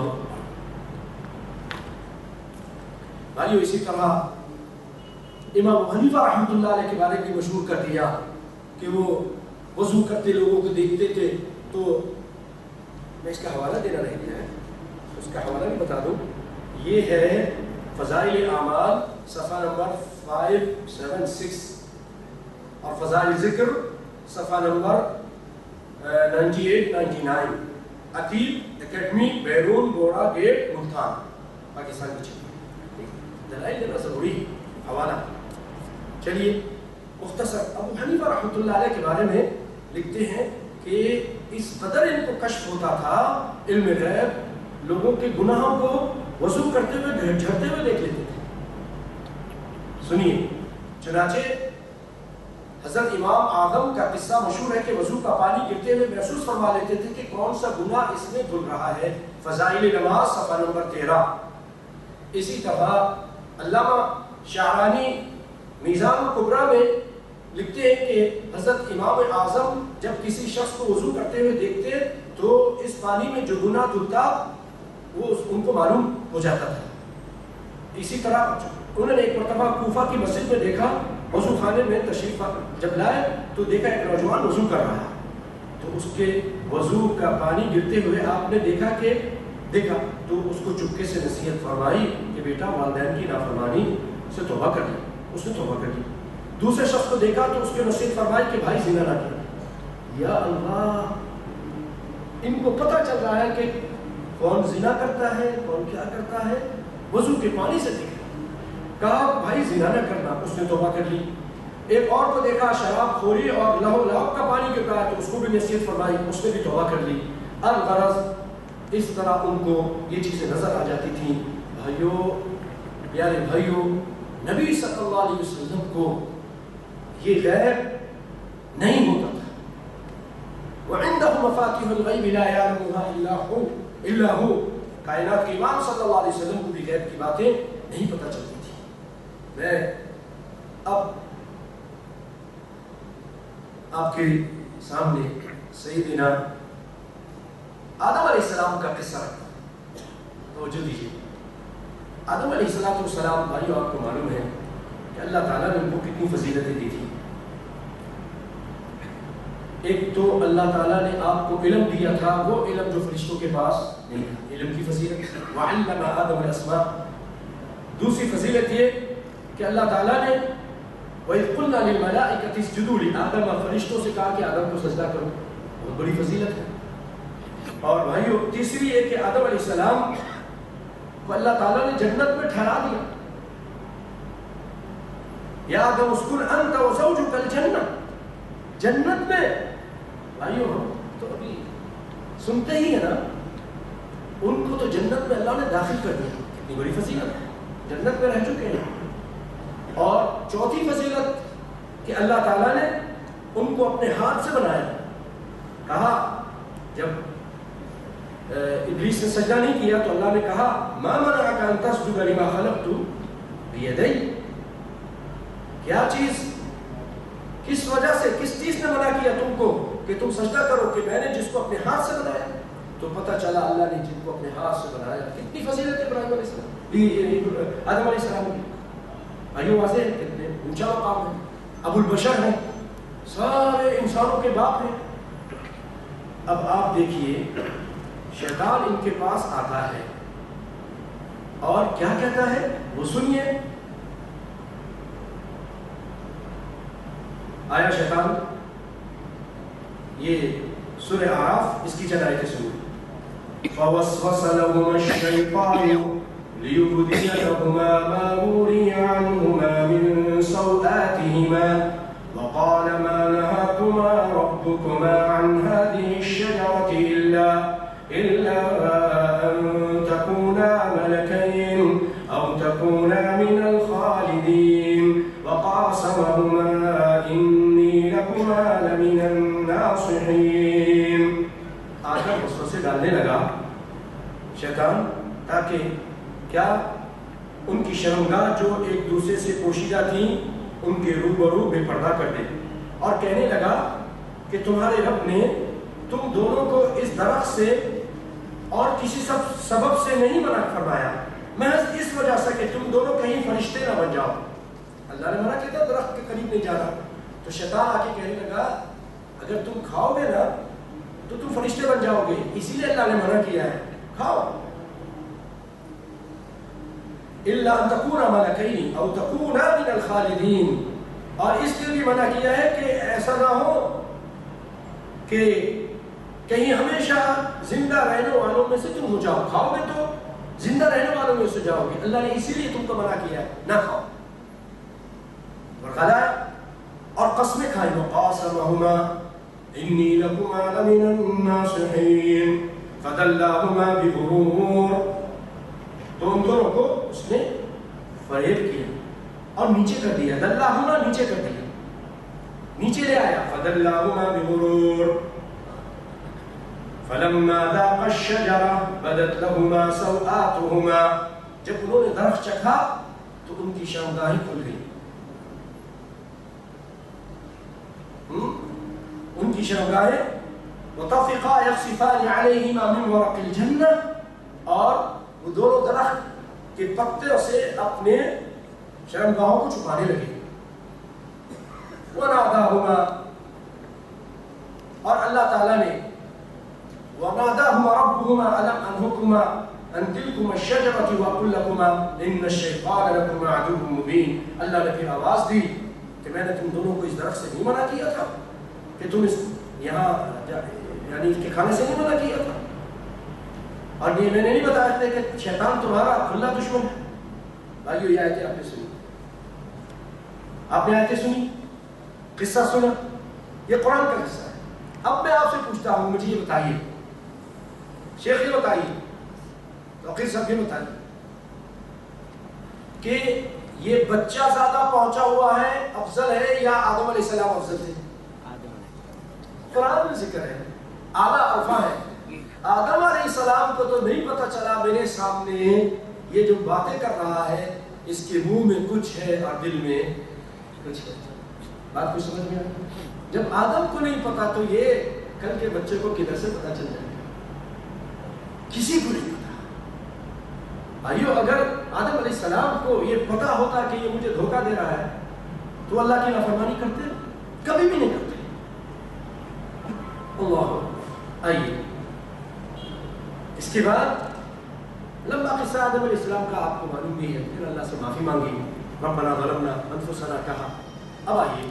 بھائیو، اسی طرح امام ابو حنیفہ رحمۃ اللہ علیہ کے بارے میں مشہور کر دیا کہ وہ وضو کرتے لوگوں کو دیکھتے تھے. تو میں اس کا حوالہ دینا رہ گیا ہے، اس کا حوالہ بھی بتا دوں. یہ ہے فضائل اعمال صفحہ نمبر 576 اور فضائل ذکر صفحہ نمبر 98-99. عتیق اکیڈمی، بیرون، گوڑا گیٹ، ملتان، پاکستان کی چھٹی. دلائل دینا ضروری حوالہ. چلیے مختصر ابو حنیفہ رحمۃ اللہ علیہ کے بارے میں لکھتے ہیں کہ اس قدر ان کو کشف ہوتا تھا علم غیب، لوگوں کے گناہوں کو وضو کرتے ہوئے جھڑتے ہوئے دیکھ لیتے تھے. سنیے، چنانچہ حضرت امام اعظم کا قصہ مشہور ہے کہ وضو کا پانی گرتے ہوئے محسوس فرما لیتے تھے کہ کون سا گناہ اس میں دھل رہا ہے. فضائل نماز صفحہ نمبر 13. اسی طرح علامہ شعرانی میزان الکبریٰ میں لکھتے ہیں کہ حضرت امام اعظم جب کسی شخص کو وضو کرتے ہوئے دیکھتے تو اس پانی میں جو گناہ دھلتا وہ ان کو معلوم ہو جاتا تھا. اسی طرح انہوں نے ایک مرتبہ کوفہ کی مسجد میں دیکھا، وضو خانے میں تشریف جب لائے تو دیکھا ایک نوجوان وضو کر رہا ہے. تو اس کے وضو کا پانی گرتے ہوئے آپ نے دیکھا تو اس کو چپکے سے نصیحت فرمائی کہ بیٹا والدین کی نافرمانی سے توبہ کر لی. اس نے توبہ کر لی. دوسرے شخص کو دیکھا تو اس کے نصیحت فرمائی کہ بھائی زنا نہ کر. یا اللہ، ان کو پتہ چل رہا ہے کہ کون زنا کرتا ہے، کون کیا کرتا ہے، وضو کے پانی سے دیکھا. کہا بھائی زنا نہ کرنا، اس نے توبہ کر لی. ایک اور کو دیکھا شراب خوری اور لہو لعب کا پانی گر رہا ہے تو اس کو بھی نصیحت فرمائی، اس نے بھی توبہ کر لی. الغرض اس طرح ان کو یہ چیزیں نظر آ جاتی تھیں. پیارے بھائیو، نبی صلی اللہ علیہ وسلم کو یہ غیب نہیں ہوتا تھا. وَعِنْدَهُ مَفَاتِحُ الْغَيْبِ لَا يَعْلَمُهَا إِلَّا هُوَ. کائنات کے امام صلی اللہ علیہ وسلم کو بھی غیب کی باتیں نہیں پتہ چلتی تھی. میں اب آپ کے سامنے سیدنا آدم علیہ السلام کا قصہ رکھتا ہوں. توجہ دیجیے. آدم علیہ السلام بھائیو، آپ کو معلوم ہے کہ اللہ تعالیٰ نے ان کو کتنی فضیلتیں دی تھی. ایک تو اللہ تعالیٰ نے آپ کو علم دیا تھا، وہ علم جو فرشتوں کے پاس نہیں تھا، علم کی فضیلت. وَعَلَّمَ آدَمَ الْأَسْمَاءَ. دوسری فضیلت یہ کہ اللہ تعالیٰ نے وَإِذْ قُلْنَا لِلْمَلَائِكَةِ اسْجُدُوا لِآدَمَ، فرشتوں سے کہا کہ آدم کو سجدہ کرو. بہت بڑی فضیلت ہے. اور بھائیو تیسری یہ کہ آدم علیہ السلام کو اللہ تعالیٰ نے جنت میں ٹھہرا دیا. یا آدم اسکن انت وزوجک الجنہ. جنت میں بھائیو تو ابھی سنتے ہی ہے نا، ان کو تو جنت میں اللہ نے داخل کر دیا. کتنی بڑی فضیلت ہے، جنت میں رہ چکے ہیں. اور چوتھی فضیلت کہ اللہ تعالیٰ نے ان کو اپنے ہاتھ سے بنایا. کہا جب ابلیس نے سجدہ نہیں کیا تو اللہ نے کہا ما منعک ان تسجد لما خلقت بیدی. کیا چیز، کس وجہ سے، کس چیز نے منع کیا تم کو کہ تم سجدہ کرو کہ میں نے جس کو اپنے ہاتھ سے بنایا. تو پتہ چلا اللہ نے جن کو اپنے ہاتھ سے بنایا. کتنی فضیلت ہے ابراہیم علیہ السلام، آدم علیہ السلام کی. آئیو واضح ہے کتنے اونچا مقام ہے. ابو البشر ہیں، سارے انسانوں کے باپ ہیں. اب آپ دیکھیے شیطان ان کے پاس آتا ہے اور کیا کہتا ہے وہ سنیے. آیا شیطان، یہ سورہ اعراف اس کی چند آیتیں سنیے. فَوَسْوَسَ لَهُمَا الشَّيْطَانُ لِيُبْدِيَ لَهُمَا مَا وُرِيَ عَنْهُمَا مِنْ سَوْآتِهِمَا وَقَالَ مَا نَهَاكُمَا رَبُّكُمَا عَنْ هَذِهِ الشَّجَرَةِ إِلَّا أَن تَكُونَا مَلَكَيْنِ أَوْ تَكُونَا مِنَ الْخَالِدِينَ وَقَاسَمَهُمَا إِنِّي لَكُمَا لَمِنَ النَّاصِحِينَ. آخر وسوسے ڈالنے لگا شیطان تاکہ کیا ان کی شرمگاہ جو ایک دوسرے سے پوشیدہ تھیں ان کے روبرو بے پردہ کر دے. اور کہنے لگا کہ تمہارے رب نے تم دونوں کو اس درخت سے اور کسی سبب سے نہیں منع فرمایا، محض اس وجہ سے کہ تم دونوں کہیں فرشتے نہ بن جاؤ. اللہ نے منع کیا تھا درخت کے قریب نہیں جانا. تو شیطان آ کے کہنے لگا اگر تم کھاؤ گے نا تو تم فرشتے بن جاؤ گے, اسی لیے اللہ نے منع کیا ہے, کھاؤ. الا ان تكون ملكين او تكون من الخالدين, اور اس لیے بھی منع کیا ہے کہ ایسا نہ ہو کہ کہیں ہمیشہ زندہ رہنے والوں میں سے تم ہو جاؤ. کھاؤ گے تو زندہ رہنے والوں میں سے جاؤ گے. اللہ نے اسی لیے تم کو منع کیا ہے نہ کھاؤ. اور غلایا اور قسمیں کھائیں. وقاسمهما انی لکما لمن الناصحین فدلاهما بغرور, تو ان دونوں کو اس نے فریب کیا اور نیچے کر دیا. دلاهما نیچے کر دیا, نیچے لے آیا. فدلاهما بغرور فلما ذاقا الشجرة بدت لهما سوآتهما, جب انہوں نے درخت چکھا تو ان کی شرمگاہیں کھل گئی. ان کی شرمگاہیں. وطفقا يخصفان عليهما من ورق الجنة, اور وہ دونوں درخت کے پتوں سے اپنے شرمگاہوں کو چھپانے لگے. وناداهما, اور اللہ تعالیٰ نے وناداهما ربهما ألم أنهكما عن تلكما الشجرة وأقول لكما إن الشيطان لكما عدو مبين. اللہ نے پھر آواز دی کہ میں نے تم دونوں کو اس درخت سے نہیں منع کیا تھا کہ تم اس یہاں یعنی اس کے کھانے سے نہیں منع کیا تھا, اور یہ میں نے نہیں بتایا تھا کہ شیطان تمہارا کھلا دشمن ہے. بھائیو یہ آیتیں آپ نے سنی, آپ نے آیتیں سنی, قصہ سنا, یہ قرآن کا قصہ ہے. اب میں آپ سے پوچھتا ہوں, مجھے یہ بتائیے, شیخ یہ بتائیے, توقیر صاحب یہ بتائیے کہ یہ بچہ زیادہ پہنچا ہوا ہے افضل ہے یا آدم علیہ السلام افضل تھے؟ قرآن میں ذکر ہے, اعلیٰ الفا ہے. آدم علیہ السلام کو تو نہیں پتا چلا میرے سامنے یہ جو باتیں کر رہا ہے اس کے منہ میں کچھ ہے اور دل میں کچھ ہے. بات کچھ سمجھ میں آئی؟ جب آدم کو نہیں پتا تو یہ کل کے بچے کو کدھر سے پتا چل جائے گا؟ کسی کو نہیں پتا. بھائیو اگر آدم علیہ السلام کو یہ پتا ہوتا کہ یہ مجھے دھوکہ دے رہا ہے تو اللہ کی نافرمانی کرتے؟ کبھی بھی نہیں کرتے. اللہ. آئیے اس کے بعد لمبا قصہ آدم علیہ السلام کا آپ کو معلوم نہیں ہے. پھر اللہ سے معافی مانگی, ربنا ظلمنا انفسنا کہا. اب آئیے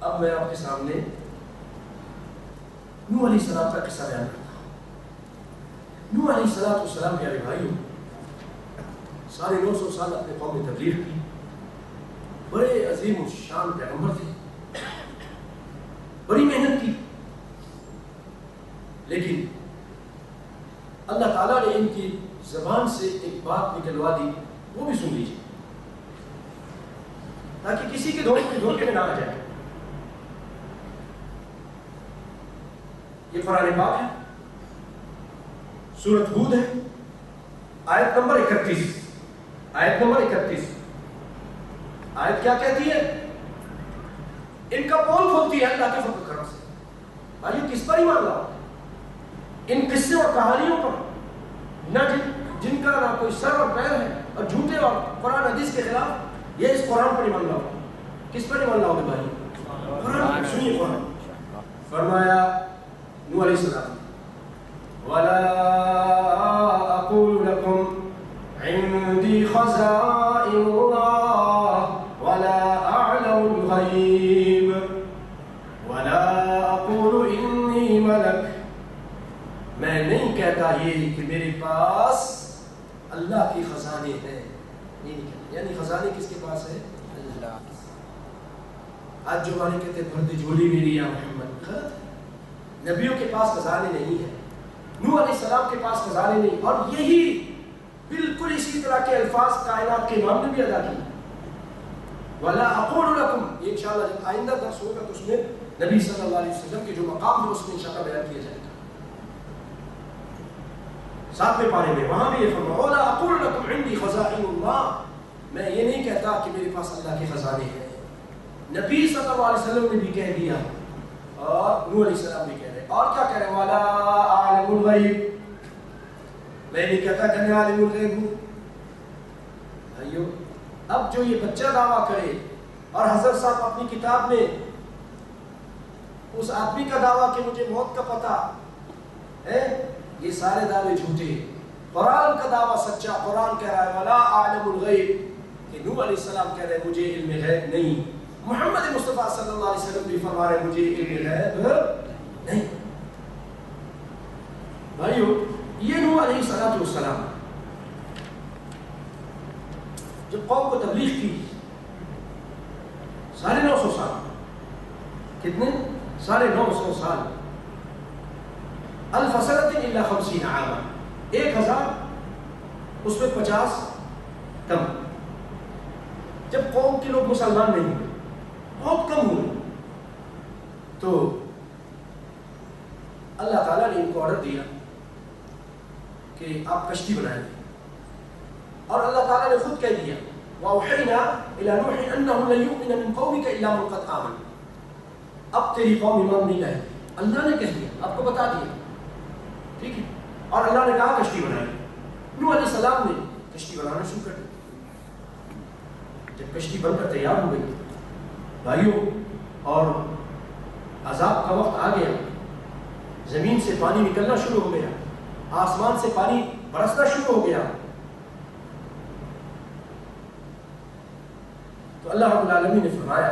اب میں آپ کے سامنے نوح علیہ السلام کا قصہ بیان کرتا ہوں. نوح علیہ السلام میرے بھائیوں 950 سال اپنے قوم میں تبلیغ کی, بڑے عظیم الشان پیغمبر تھے, بڑی محنت کی, لیکن اللہ تعالیٰ نے ان کی زبان سے ایک بات نکلوا دی, وہ بھی سن لیجیے تاکہ کسی کے دھوکے میں نہ آ جائے. یہ قرآن پاک ہے, سورۃ ہود ہے, آیت نمبر 31. آیت نمبر 31. آیت کیا کہتی ہے؟ ان کا پول کھولتی ہے اللہ کے فضل و کرم سے. بھائیو کس پر ایمان لاؤ؟ ان قصے اور کہانیوں پر, نہ جن کا نہ کوئی سر اور پیر ہے, اور جھوٹے اور قرآن حدیث کے خلاف, یہ اس قرآن پر ایمان لاؤ. کس پر ایمان لاؤ گے بھائی؟ قرآن. سنیے قرآن. فرمایا نوح علیہ السلام, وَلَا أَقُولُ لَكُمْ عِنْدِي خَزَائِنُ اللَّهِ وَلَا أَعْلَمُ الْغَيْبَ وَلَا أَقُولُ إِنِّي مَلَكٌ. میں نہیں کہتا یہ کہ میرے پاس اللہ کی خزانے ہیں, یہ نہیں کہتا. یعنی خزانے کس کے پاس ہے؟ اللہ. آج جو ہمارے کہتے ہیں بھر دے جھولی میری یا محمد, غلط ہے. نبیوں کے پاس خزانے نہیں ہیں, نوح علیہ السلام کے پاس خزانے نہیں. اور یہی بالکل اسی طرح کے الفاظ کائنات کے امام نے بھی ادا کی. وَلَا أَقُولُ لَكُمْ, یہ انشاءاللہ جب آئندہ درس ہوگا تو اس میں نبی صلی اللہ علیہ وسلم کے جو مقام ہے اس میں انشاءاللہ بیان کیا جائے گا. 7ویں پارے میں وہاں بھی یہ فرمایا وَلَا أَقُولُ لَكُمْ عِنْدِي خَزَائِنُ اللَّهِ، میں یہ نہیں کہتا کہ میرے پاس اللہ کے خزانے ہیں. نبی صلی اللہ علیہ وسلم نے بھی کہہ دیا اور نوح علیہ السلام بھی کہہ رہے. اور کیا کہہ رہے ہیں وَلَا أَعْلَمُ الْغَيْبِ، میں نہیں کہتا کہ میں عالم الغیب ہوں. بھائیو اب جو یہ بچہ دعویٰ کرے اور حضرت صاحب اپنی کتاب میں اس آدمی کا دعویٰ کہ مجھے موت کا پتہ ہے، یہ سارے دعوے جھوٹے. قرآن کا دعویٰ سچا. قرآن کہہ رہا ہے وَلَا أَعْلَمُ الْغَيْبِ، کہ نوح علیہ السلام کہہ رہے ہیں مجھے علم غیب نہیں. محمد مصطفیٰ صلی اللہ علیہ وسلم بھی فرما رہے ہیں مجھے علم غیب نہیں. بھائیو یہ نوح علیہ السلام جب قوم کو تبلیغ کی 950 سال، کتنے 950 سال، الفصلت الا 50 عاما، 1000 اس میں 50 کم. جب قوم کے لوگ مسلمان نہیں ہوئے، بہت کم ہوئے، تو اللہ تعالیٰ نے ان کو آرڈر دیا کہ آپ کشتی بنائیں. اور اللہ تعالیٰ نے خود کہہ دیا وَأَوْحَيْنَا إِلَى نُوحٍ أَنَّهُ لَن يُؤْمِنَ مِن قَوْمِكَ إِلَّا مَن قَدْ آمَنَ، اب تیری قوم ایمان نہیں لائے. اللہ نے کہہ دیا، آپ کو بتا دیا، ٹھیک ہے. اور اللہ نے کہا کشتی بنائیں. نوح علیہ السلام نے کشتی بنانا شروع کر دیا. جب کشتی بن کر تیار ہو گئی بھائیوں اور عذاب کا وقت آ گیا، زمین سے پانی نکلنا شروع ہو گیا، آسمان سے پانی برسنا شروع ہو گیا، تو اللہ رب العالمین نے فرمایا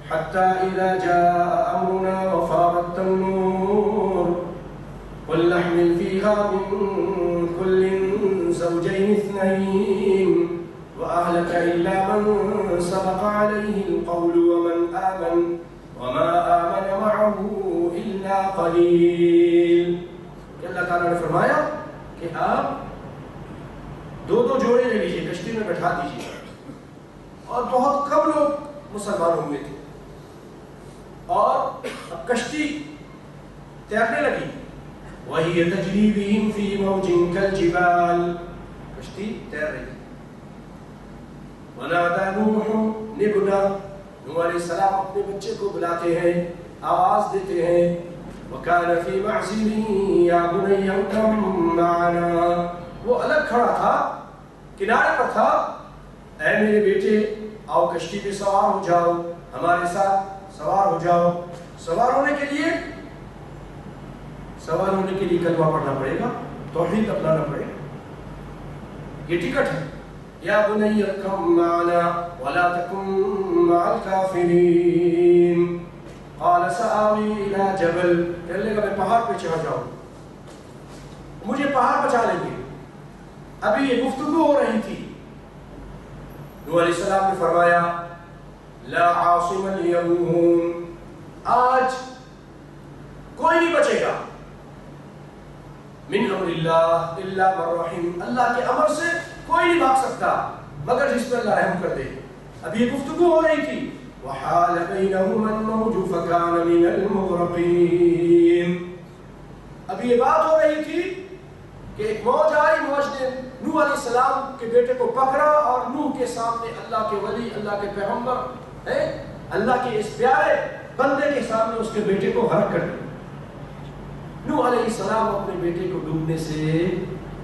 حَتَّى إِذَا جَاءَ أَمْرُنَا وَفَارَتِ النُّورُ قُلْ نَحْمِلُ فِيهَا مِن كُلٍّ زَوْجَيْنِ اثْنَيْنِ وَأَهْلَكَ إِلَّا مَن سَبَقَ عَلَيْهِ الْقَوْلُ وَمَنْ آمَنَ وَمَا آمَنَ مَعَهُ إِلَّا قَلِيلٌ. کہ اللہ تعالیٰ نے فرمایا کہ آپ 2 جوڑے لے لیجیے، کشتی میں بٹھا دیجیے. اور بہت کم لوگ مسلمان ہوئے تھے اور اب کشتی تیرنے لگی. وَهِيَ تَجْرِي بِهِمْ فِي مَوْجٍ كَالْجِبَالِ، کشتی تیر رہی. وَنَادَى نُوحٌ ابْنَهُ، نوح علیہ السلام اپنے بچے کو بلاتے ہیں، آواز دیتے ہیں. وَكَانَ فِي مَعْزِلٍ يَا بُنَيَّ ارْكَب مَّعَنَا، وہ الگ کھڑا تھا، کنارے پر تھا. اے میرے بیٹے آؤ کشتی پہ سوار ہو جاؤ، ہمارے ساتھ سوار ہو جاؤ. سوار ہونے کے لیے کلمہ پڑھنا پڑے گا، توحید اپنانا پڑے گا، یہ ٹکٹ ہے. یا بنی ارکب معنا ولا تکن مع الکافرین. قال سآوی الی جبل، کہنے لگا میں پہاڑ پہ چڑھ جاؤں، مجھے پہاڑ بچا لیں گے. ابھی یہ گفتگو ہو رہی تھی. نوح علیہ السلام نے فرمایا لا عاصم اليوم، آج کوئی نہیں بچے گا، من امر اللہ الا من رحم، اللہ کے امر سے کوئی نہیں بھاگ سکتا مگر جس پر اللہ رحم کر دے. اب یہ گفتگو ہو رہی تھی. وحال بینہما الموج فکان من المغرقین، اب یہ بات ہو رہی تھی کہ ایک موج آئی، موج نے نوح علیہ السلام کے بیٹے کو پکڑا اور نوح کے سامنے اللہ کے ولی، اللہ کے پیغمبر، اللہ کے اس پیارے بندے کے سامنے اس کے بیٹے کو غرق کر دیا. نوح علیہ السلام اپنے بیٹے کو ڈوبنے سے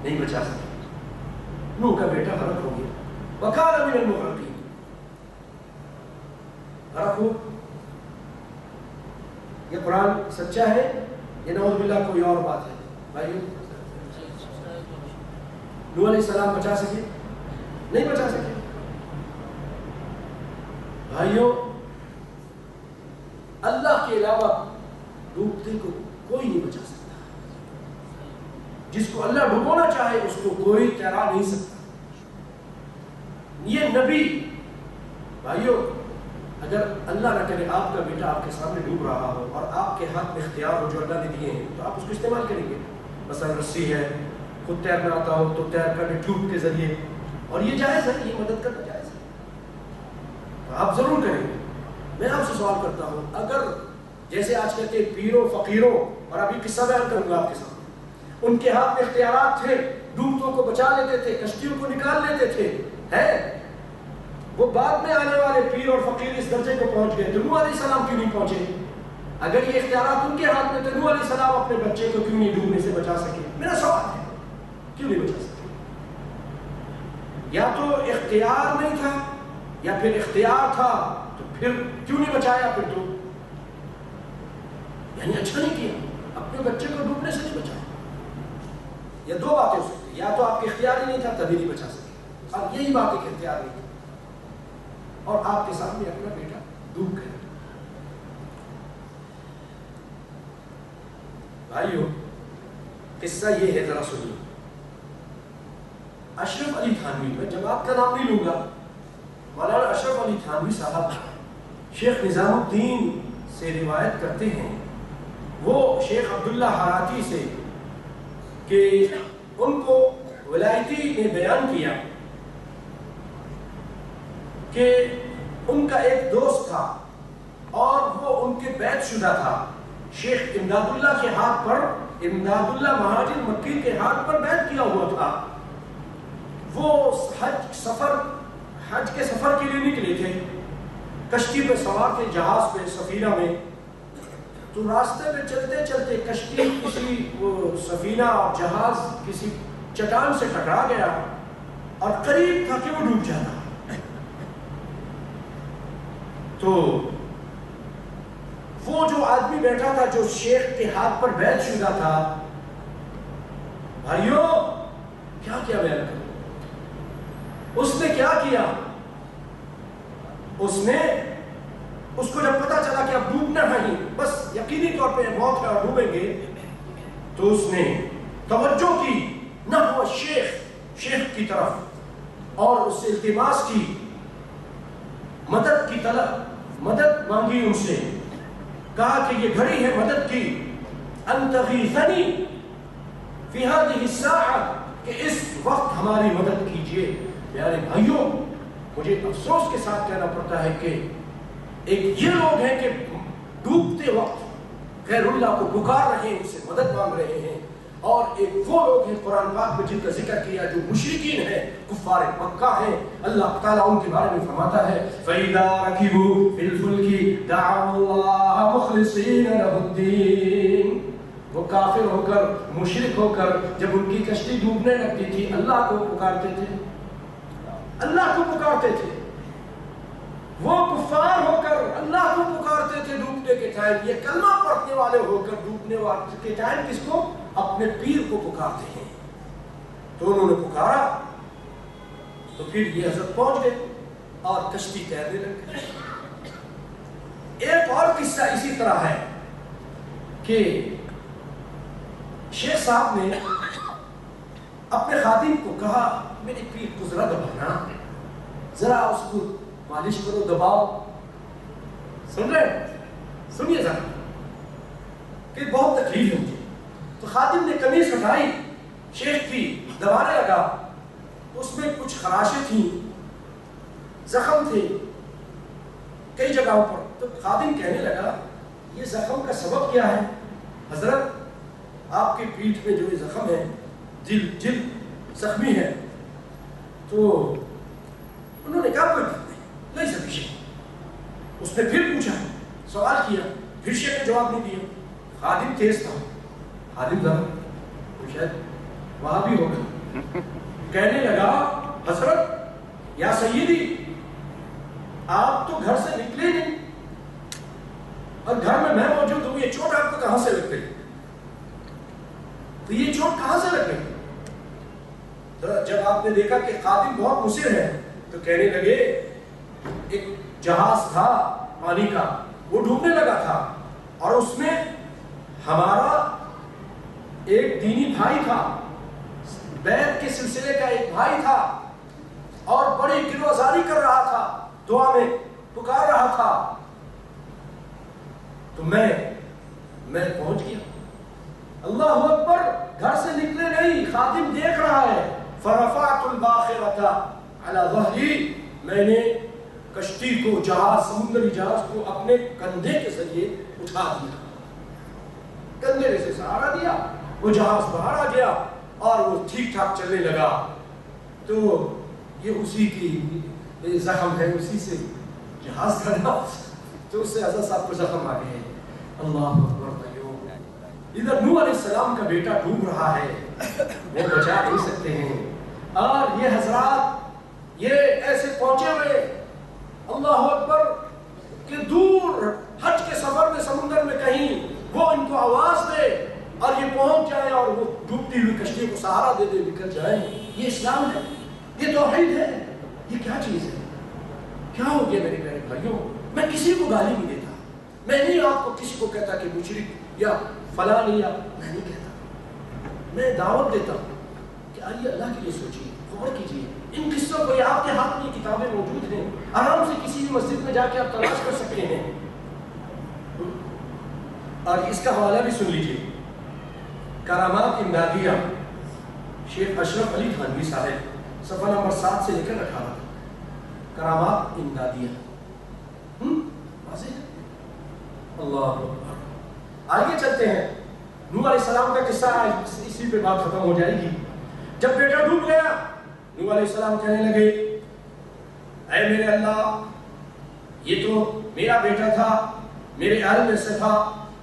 نہیں بچا سکے. نوح کا بیٹا غرق ہو گیا. وَكَانَ مِنَ الْمُغْرَقِينَ، غرق ہو. یہ قرآن سچا ہے، یہ نعوذ باللہ کوئی اور بات ہے. بھائیو نوح علیہ السلام بچا سکے؟ نہیں بچا سکے. بھائیو اللہ کے علاوہ ڈوبتے کو کوئی نہیں بچا سکتا. جس کو اللہ ڈبونا چاہے اس کو کوئی تیرا نہیں سکتا. یہ نبی بھائیو، اگر اللہ نہ کرے آپ کا بیٹا آپ کے سامنے ڈوب رہا ہو اور آپ کے ہاتھ میں اختیار ہو جو اللہ نے دیے ہیں، تو آپ اس کو استعمال کریں گے. مثلا رسی ہے، خود تیرنا آتا ہو تو تیر کرنے ٹیوب کے ذریعے، اور یہ جائز ہے، یہ مدد کرنا جائز ہے، تو آپ ضرور کریں گے. میں آپ سے سوال کرتا ہوں، اگر جیسے آج کل کے پیروں فقیروں، اور ابھی قصہ بیان کروں گا آپ کے سامنے، ان کے ہاتھ میں اختیارات تھے، ڈوبتوں کو بچا لیتے تھے، کشتیوں کو نکال لیتے تھے، ہے وہ بعد میں آنے والے پیر اور فقیر اس درجے کو پہنچ گئے، تو نوح علیہ السلام کیوں نہیں پہنچے؟ اگر یہ اختیارات ان کے ہاتھ میں تو نوح علیہ السلام اپنے بچے کو کیوں نہیں ڈوبنے سے بچا سکے؟ میرا سوال ہے، کیوں نہیں بچا سکے؟ یا تو اختیار نہیں تھا یا پھر اختیار تھا تو پھر کیوں نہیں بچایا؟ پھر تو یعنی اچھا نہیں کیا، اپنے بچے کو ڈوبنے سے نہیں بچایا۔ یا دو باتیں ہو سکتی، یا تو آپ کے اختیار ہی نہیں تھا تبھی نہیں بچا سکے، اب یہی بات ہے کہ اختیار نہیں تھا اور آپ کے سامنے اپنا بیٹا ڈوب گیا۔ بھائیو قصہ یہ ہے، ذرا سنیے۔ اشرف علی تھانوی، میں جماعت کا نام نہیں لوں گا، مولانا اشرف علی تھانوی صاحب شیخ نظام الدین سے روایت کرتے ہیں، وہ شیخ عبداللہ ہراتی سے، کہ ان کو ولایتی نے بیان کیا کہ ان کا ایک دوست تھا اور وہ ان کے بیعت شدہ تھا، شیخ امداد اللہ کے ہاتھ پر، امداد اللہ مہاجر مکی کے ہاتھ پر بیعت کیا ہوا تھا۔ وہ حج کے سفر کے لیے نکلے تھے، کشتی پہ سوار تھے، جہاز پہ، سفینہ میں، تو راستے میں چلتے چلتے کشتی کسی سفینہ اور جہاز کسی چٹان سے ٹکرا گیا اور قریب تھا کہ وہ ڈوب جاتا۔ تو وہ جو آدمی بیٹھا تھا جو شیخ کے ہاتھ پر بیعت شدہ تھا، بھائیو کیا کیا بیان کرو، اس نے کیا کیا؟ اس کو جب پتا چلا کہ اب ڈوبنا نہیں، بس یقینی طور پہ موت ہے اور ڈوبیں گے، تو اس نے توجہ کی نحو شیخ کی طرف اور اس سے التماس کی، مدد کی طلب، مدد مانگی ان سے، کہا کہ یہ گھڑی ہے مدد کی، ان تغیثنی فی ہذہ الساعہ، کہ اس وقت ہماری مدد کیجئے۔ پیارے بھائیوں، مجھے افسوس کے ساتھ کہنا پڑتا ہے کہ ایک یہ لوگ ہیں کہ ڈوبتے وقت غیر اللہ کو پکار رہے ہیں، ان سے مدد مانگ رہے ہیں، اور ایک وہ لوگ ہیں قرآن پاک میں جن کا ذکر کیا جو مشرکین ہیں، کفار مکہ ہیں، اللہ تعالیٰ ان کے بارے میں فرماتا ہے فَإِذَا رَكِبُوا فِي الْفُلْكِ دَعَوُا اللَّهَ مُخْلِصِينَ لَهُ الدِّينَ، وہ کافر ہو کر، مشرک ہو کر جب ان کی کشتی ڈوبنے لگتی تھی، اللہ کو پکارتے تھے، اللہ کو پکارتے تھے، وہ کفار ہو کر اللہ کو پکارتے تھے ڈوبنے کے ٹائم، یہ کلمہ پڑھنے والے ہو کر ڈوبنے والے کے ٹائم کس کو؟ اپنے پیر کو پکارتے ہیں۔ تو انہوں نے پکارا تو پھر یہ حضرت پہنچ گئے اور کشتی تیرنے لگ گئی۔ ایک اور قصہ اسی طرح ہے کہ شیخ صاحب نے اپنے خادم کو کہا میرے پیر کو ذرا دبانا، ذرا اس کو مالش کرو، دباؤ۔ سن رہے؟ سنیے ذرا کہ بہت تکلیف ہے مجھے۔ تو خادم نے قمیص ہٹائی، شیخ کی دبانے لگا، اس میں کچھ خراشیں تھیں، زخم تھے کئی جگہوں پر۔ تو خادم کہنے لگا یہ زخم کا سبب کیا ہے؟ حضرت آپ کی پیٹھ میں جو یہ زخم ہے، جلد زخمی ہے۔ تو انہوں نے کہا کوئی بات نہیں، نہیں سبھی شیخ۔ اس نے پھر پوچھا، سوال کیا، پھر شیخ نے جواب نہیں دیا۔ خادم تیز تھا، خادم تھا شاید وہاں بھی ہوگا، کہنے لگا حضرت یا سیدی آپ تو گھر سے نکلے نہیں اور گھر میں موجود ہوں، یہ چوٹ آپ کو کہاں سے لگ گئی؟ تو یہ چوٹ کہاں سے لگ گئی؟ جب آپ نے دیکھا کہ خادم بہت مصر ہے تو کہنے لگے ایک جہاز تھا پانی کا، وہ ڈوبنے لگا تھا اور اس میں ہمارا ایک دینی بھائی تھا، بیعت کے سلسلے کا ایک بھائی تھا اور بڑی گروزاری کر رہا تھا، دعا میں پکار رہا تھا، تو میں پہنچ گیا۔ اللہ اکبر، گھر سے نکلے نہیں، خادم دیکھ رہا ہے۔ فرفعت الباخرة على ظهري، میں نے کشتی کو، جہاز، سمندری جہاز کو اپنے کندھے کے ذریعے اٹھا دیا، کندھے سے سہارا دیا، وہ جہاز باہر آ گیا اور وہ ٹھیک ٹھاک چلنے لگا، تو یہ اسی کی زخم ہے، اسی سے جہاز کرنا، تو اس سے حضرت صاحب کو زخم آ گئے. اللہ اکبر. ادھر نوح علیہ السلام کا بیٹا ڈوب رہا ہے، وہ بچا نہیں سکتے ہیں، اور یہ حضرات یہ ایسے پہنچے ہوئے اللہ اکبر کہ دور حج کے سفر میں سمندر میں کہیں وہ ان کو آواز دے اور یہ پہنچ جائے اور وہ ڈوبتی ہوئی کشتی کو سہارا دے دے نکل جائیں. یہ اسلام ہے، یہ توحید ہے. یہ کیا چیز ہے؟ کیا ہو گیا میرے پیارے بھائیوں؟ میں کسی کو گالی نہیں دیتا، میں نہیں آپ کو کسی کو کہتا کہ مشرک یا فلاں نہیں، میں نہیں کہتا، میں دعوت دیتا ہوں کہ آئیے اللہ کے لیے سوچیے، غور کیجیے. ان قصوں کو یہ آپ کے ہاتھ میں کتابیں موجود ہیں، آرام سے کسی بھی مسجد میں جا کے آپ تلاش کر سکتے ہیں. اور اس کا حوالہ بھی سن لیجیے. کرامات امدادیہ، شیخ اشرف علی تھانوی صاحب، صفحہ نمبر 7 سے لے کر 18. کرامات امدادیہ واضح ہے. اللہ اکبر. آگے چلتے ہیں. نوح علیہ السلام کا قصہ اسی پہ بات ختم ہو جائے گی. جب بیٹا ڈوب گیا، نوح علیہ السلام کہنے لگے اے میرے اللہ، یہ تو میرا بیٹا تھا، میرے اہل میں سے تھا،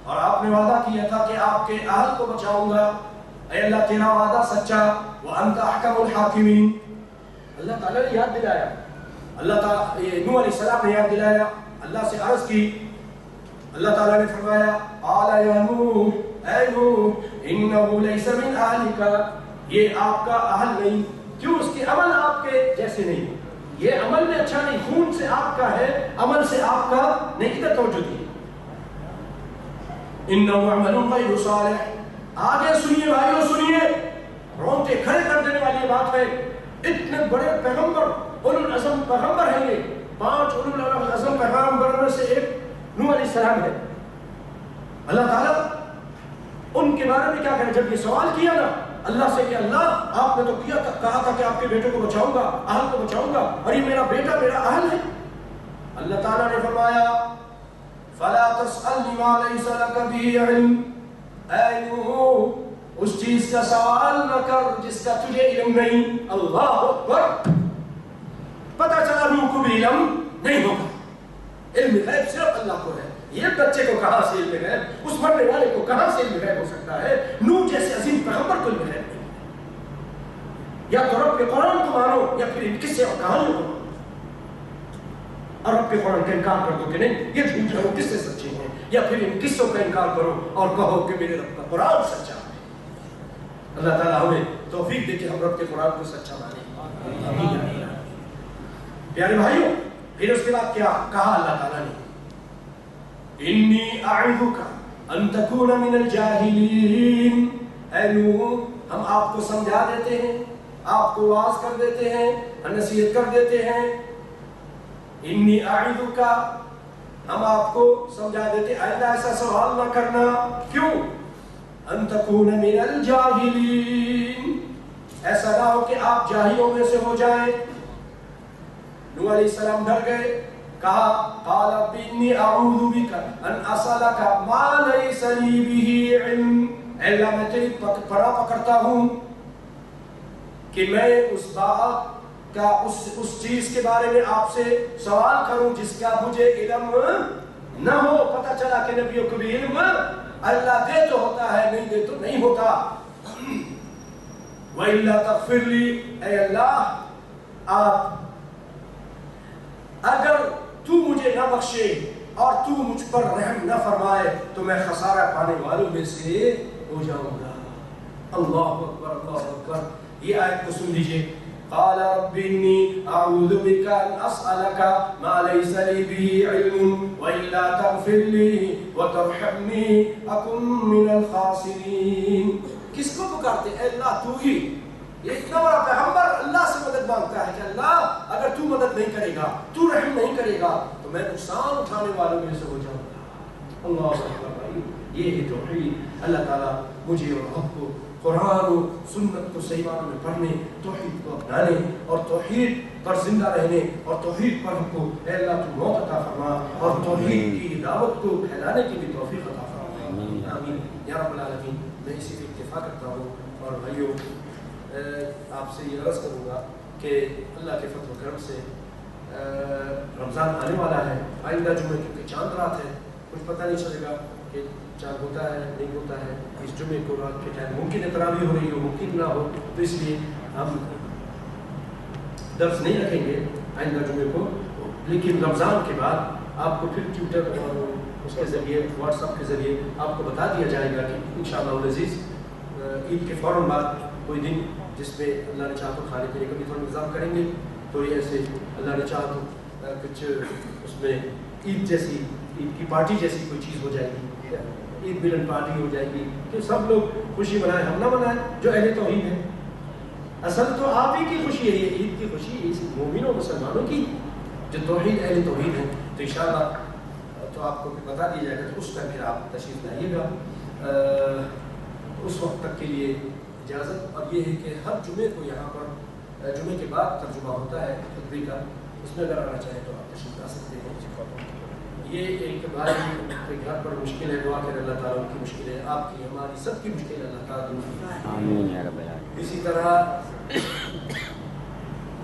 اور آپ نے وعدہ کیا تھا کہ آپ کے اہل کو بچاؤں گا. اے اللہ تیرا وعدہ سچا، وانت احکم الحاکمین. اللہ تعالیٰ نے یاد دلایا، اللہ تعالیٰ نوح علیہ السلام نے یاد دلایا، اللہ سے عرض کی. اللہ تعالیٰ نے فرمایا قال یا نوح، اے نوح انہ لیس من اہلک، یہ آپ کا اہل نہیں. کیوں؟ اس کے عمل آپ کے جیسے نہیں، یہ عمل میں اچھا نہیں، خون سے آپ کا ہے، عمل سے آپ کا نہیں. ادھر توجہ دی. انہ عمل غیر صالح. آگے سنیے بھائیو، سنیے، رونگٹے کھڑے کر دینے والی بات ہے. اتنے بڑے پیغمبر، اولو العزم پیغمبر ہیں، یہ 5 اولو العزم پیغمبر میں سے ایک نوح علیہ السلام ہے. اللہ تعالیٰ ان کے بارے میں کیا کہہ رہے؟ جب یہ سوال کیا نا اللہ سے کہ اللہ آپ نے تو کہا تھا کہ آپ کے بیٹے کو بچاؤں گا، اہل کو بچاؤں گا، اور یہ میرا بیٹا میرا اہل ہے. اللہ تعالیٰ نے فرمایا فلا تسألنی ما لیس لک بہ علم. اے نوح اس چیز کا سوال نہ کر جس کا تجھے علم نہیں. اللہ اکبر. پتہ چلا نوح کو بھی علم نہیں ہوگا. علم غیب صرف اللہ کو ہے. یہ بچے کو کہاں سے علم غیب، اس مرنے والے کو کہاں سے علم غیب ہو سکتا ہے؟ نوح جیسے عظیم پیغمبر کو علم غیب نہیں. یا تو رب کے قرآن کو مانو یا پھر ان قصے اور کہانیوں کو مانو. اور رب کے قرآن کا انکار کر دو کہ نہیں یہ جھوٹ ہے، وہ قصے سچے ہیں، یا پھر ان قصوں کا انکار کرو اور کہو کہ میرے رب کا قرآن سچا ہے. اللہ تعالیٰ ہمیں توفیق دے کہ ہم رب کے قرآن کو سچا مانیں. آمین. پیارے بھائیوں، پھر اس کے بعد کیا کہا اللہ تعالیٰ نے؟ انی اعظک ان تکون من الجاہلین. اے نوح ہم آپ کو سمجھا دیتے ہیں، آپ کو واعظ کر دیتے ہیں، نصیحت کر دیتے ہیں. انی اعظک، ہم آپ کو سمجھا دیتے آئندہ ایسا سوال نہ کرنا. کیوں؟ ان تکون من الجاہلین، ایسا نہ ہو کہ آپ جاہلوں میں سے ہو جائیں. نوح علیہ السلام ڈر گئے، کہا قال رب انی اعوذ بک ان اسألک ما لیس لی بہ علم. اے اللہ میں تیری پناہ پکڑتا ہوں کہ میں اس بات کا اس چیز کے بارے میں آپ سے سوال کروں جس کا مجھے علم نہ ہو. پتہ چلا کہ نبیوں کو بھی علم اللہ دے تو ہوتا ہے، نہیں دے تو نہیں ہوتا. وَإِلَّا تَغْفِرْ لِي، اے اللہ آپ اگر تو مجھے نہ بخشے اور تو مجھ پر رحم نہ فرمائے تو میں خسارہ پانے والوں میں سے ہو جاؤں گا. اللہ اکبر، اللہ اکبر. یہ آیت کو سن لیجئے. قال رب انی اعوذ بک ان اسألک ما لیس لی بہ علم والا تغفر لی وترحمنی اکن من الخاسرین. کس کو پکارتے؟ اے اللہ تو ہی. یہ اتنا بڑا پیغمبر اللہ سے مدد مانگتا ہے کہ اللہ اگر تو مدد نہیں کرے گا، تو رحم نہیں کرے گا تو میں نقصان اٹھانے والوں میں سے ہو جاؤں گا. اللہ اکبر. یہ ہے توحید. اللہ تعالیٰ مجھے اور آپ کو قرآن و سنت کو صحیح معنوں میں پڑھنے، توحید کو اپنانے اور توحید پر زندہ رہنے اور توحید پر ہم کو اے اللہ تو موت عطا فرما اور توحید کی دعوت کو پھیلانے کی بھی توفیق عطا فرما. آمین یا رب العالمین. میں اسی پہ اکتفا کرتا ہوں. اور بھائیوں آپ سے یہ عرض کروں گا کہ اللہ کے فضل و کرم سے رمضان آنے والا ہے. آئندہ جمعے کیونکہ چاند رات ہے, کچھ پتہ نہیں چلے گا کہ چاند ہوتا ہے نہیں ہوتا ہے. اس جمعے کو رات کے ٹائم ممکن ہے تراویح ہو رہی ہو, ممکن نہ ہو, تو اس لیے ہم درس نہیں رکھیں گے آئندہ جمعے کو. لیکن رمضان کے بعد آپ کو پھر ٹویٹر اور اس کے ذریعے واٹس ایپ کے ذریعے آپ کو بتا دیا جائے گا کہ انشاءاللہ العزیز عید کے فوراً بعد کوئی دن جس پہ اللہ نے چاہا تو کھانے پینے کا بھی تھوڑا انتظام کریں گے. تو یہ ایسے اللہ نے چاہا تو کچھ اس میں عید جیسی, عید کی پارٹی جیسی کوئی چیز ہو جائے گی, عید ملن پارٹی ہو جائے گی کہ سب لوگ خوشی منائیں, ہم نہ منائیں جو اہل توحید ہیں. اصل تو آپ ہی کی خوشی ہے, یہ عید کی خوشی اس مومنوں مسلمانوں کی جو توحید اہل توحید ہیں. تو انشاءاللہ تو آپ کو بتا دیا جائے گا, تو اس ٹائم پھر آپ تشریف لائیے گا. اس وقت تک کے لیے اجازت. اور یہ ہے کہ ہر جمعے کو یہاں پر جمعے کے بعد ترجمہ ہوتا ہے خطبے کا, اس میں اگر آنا چاہیں تو آپ تشریف لا سکتے ہیں. یہ ایک بھائی کے گھر پر مشکل ہے, دعا کریں اللہ تعالیٰ کی مشکل ہے, آپ کی ہماری سب کی مشکل ہے اللہ تعالیٰ دور کرے. اسی طرح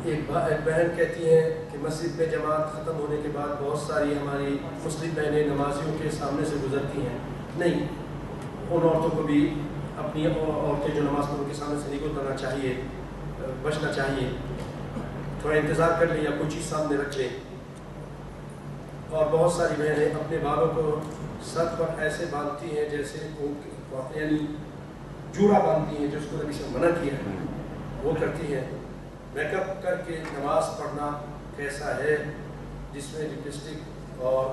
ایک بہن کہتی ہیں کہ مسجد میں جماعت ختم ہونے کے بعد بہت ساری ہماری مسلم بہنیں نمازیوں کے سامنے سے گزرتی ہیں. نہیں, ان عورتوں کو بھی اپنی عورتیں جو نماز پڑھوں کے سامنے سے نہیں گزرنا چاہیے, بچنا چاہیے. تھوڑا انتظار کر لیں یا کوئی چیز سامنے رکھ لیں. اور بہت ساری بہنیں اپنے بالوں کو سر پر ایسے باندھتی ہیں جیسے یعنی جوڑا باندھتی ہیں, جس کو نبی سے منع کیا ہے وہ کرتی ہیں. میک اپ کر کے نماز پڑھنا کیسا ہے, جس میں لپسٹک اور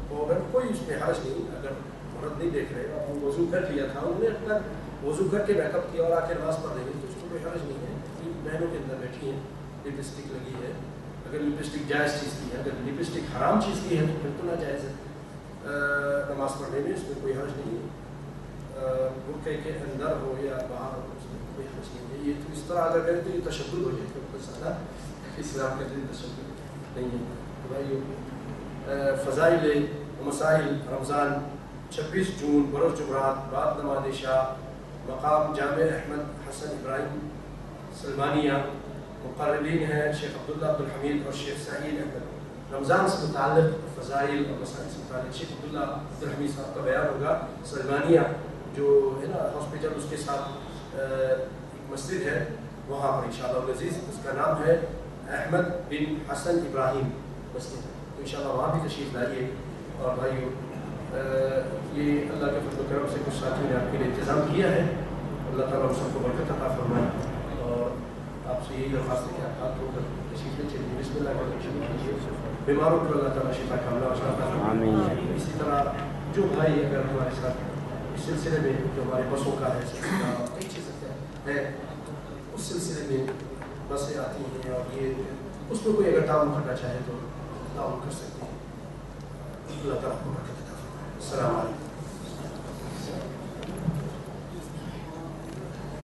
پاؤڈر, کوئی اس میں حرج نہیں. اگر عورت نہیں دیکھ رہے, آپ نے وضو کر لیا تھا, انہوں نے اپنا وضو کر کے میک اپ کیا اور آ کے نماز پڑھ رہی ہے, تو اس کو کوئی حرج نہیں ہے. بہنوں کے اندر بیٹھی ہیں, لپسٹک لگی ہے, اگر لپسٹک جائز چیز کی ہے, اگر لپسٹک حرام چیز کی ہے تو پھر تو ناجائز ہے نماز پڑھنے میں, اس میں کوئی حرج نہیں ہے. برقعے کے اندر ہو یا باہر ہو, اس میں کوئی حرج نہیں ہے. یہ تو اس طرح اگر کریں تو یہ تشدد ہو جائے گا بہت زیادہ. اسلام کے دین تشدد نہیں ہے. بھائیو, فضائل و مسائل رمضان 26 جون بروز جمعرات بعد نماز عشاء, مقام جامع احمد حسن ابراہیم سلمانیہ. مقررین ہیں شیخ عبداللہ عبدالحمید اور شیخ سعید احمد. رمضان سے متعلق فضائل اور مسائل سے متعلق شیخ عبداللہ عبدالحمید صاحب کا بیان ہوگا. سلمانیہ جو ہے نا ہاسپٹل, اس کے ساتھ ایک مسجد ہے وہاں پر انشاءاللہ العزیز. اس کا نام ہے احمد بن حسن ابراہیم مسجد. تو انشاءاللہ وہاں بھی تشریف لائیے. اور بھائیو, یہ اللہ کے فضل و کرم سے کچھ ساتھیوں نے آپ کے لیے انتظام کیا ہے. اللہ تعالیٰ سب کو برکت عطا فرمائے. اور آپ سے یہی درخواست ہے کہ آپ ہاتھ دھو کر تشریف لے چلیے. بسم اللہ کا شروع کیجیے. بیماروں کو اللہ تعالیٰ شفا کاملہ عطا فرمائے. اسی طرح جو بھائی اگر ہمارے ساتھ اس سلسلے میں جو ہمارے بسوں کا ہے, کئی چیزیں ہے, اس سلسلے میں بسیں آتی ہیں اور یہ اس میں کوئی اگر تعاون کرنا چاہے تو تعاون کر سکتے ہیں. اللہ تعالیٰ کو برکت عطا فرمائے. السلام علیکم.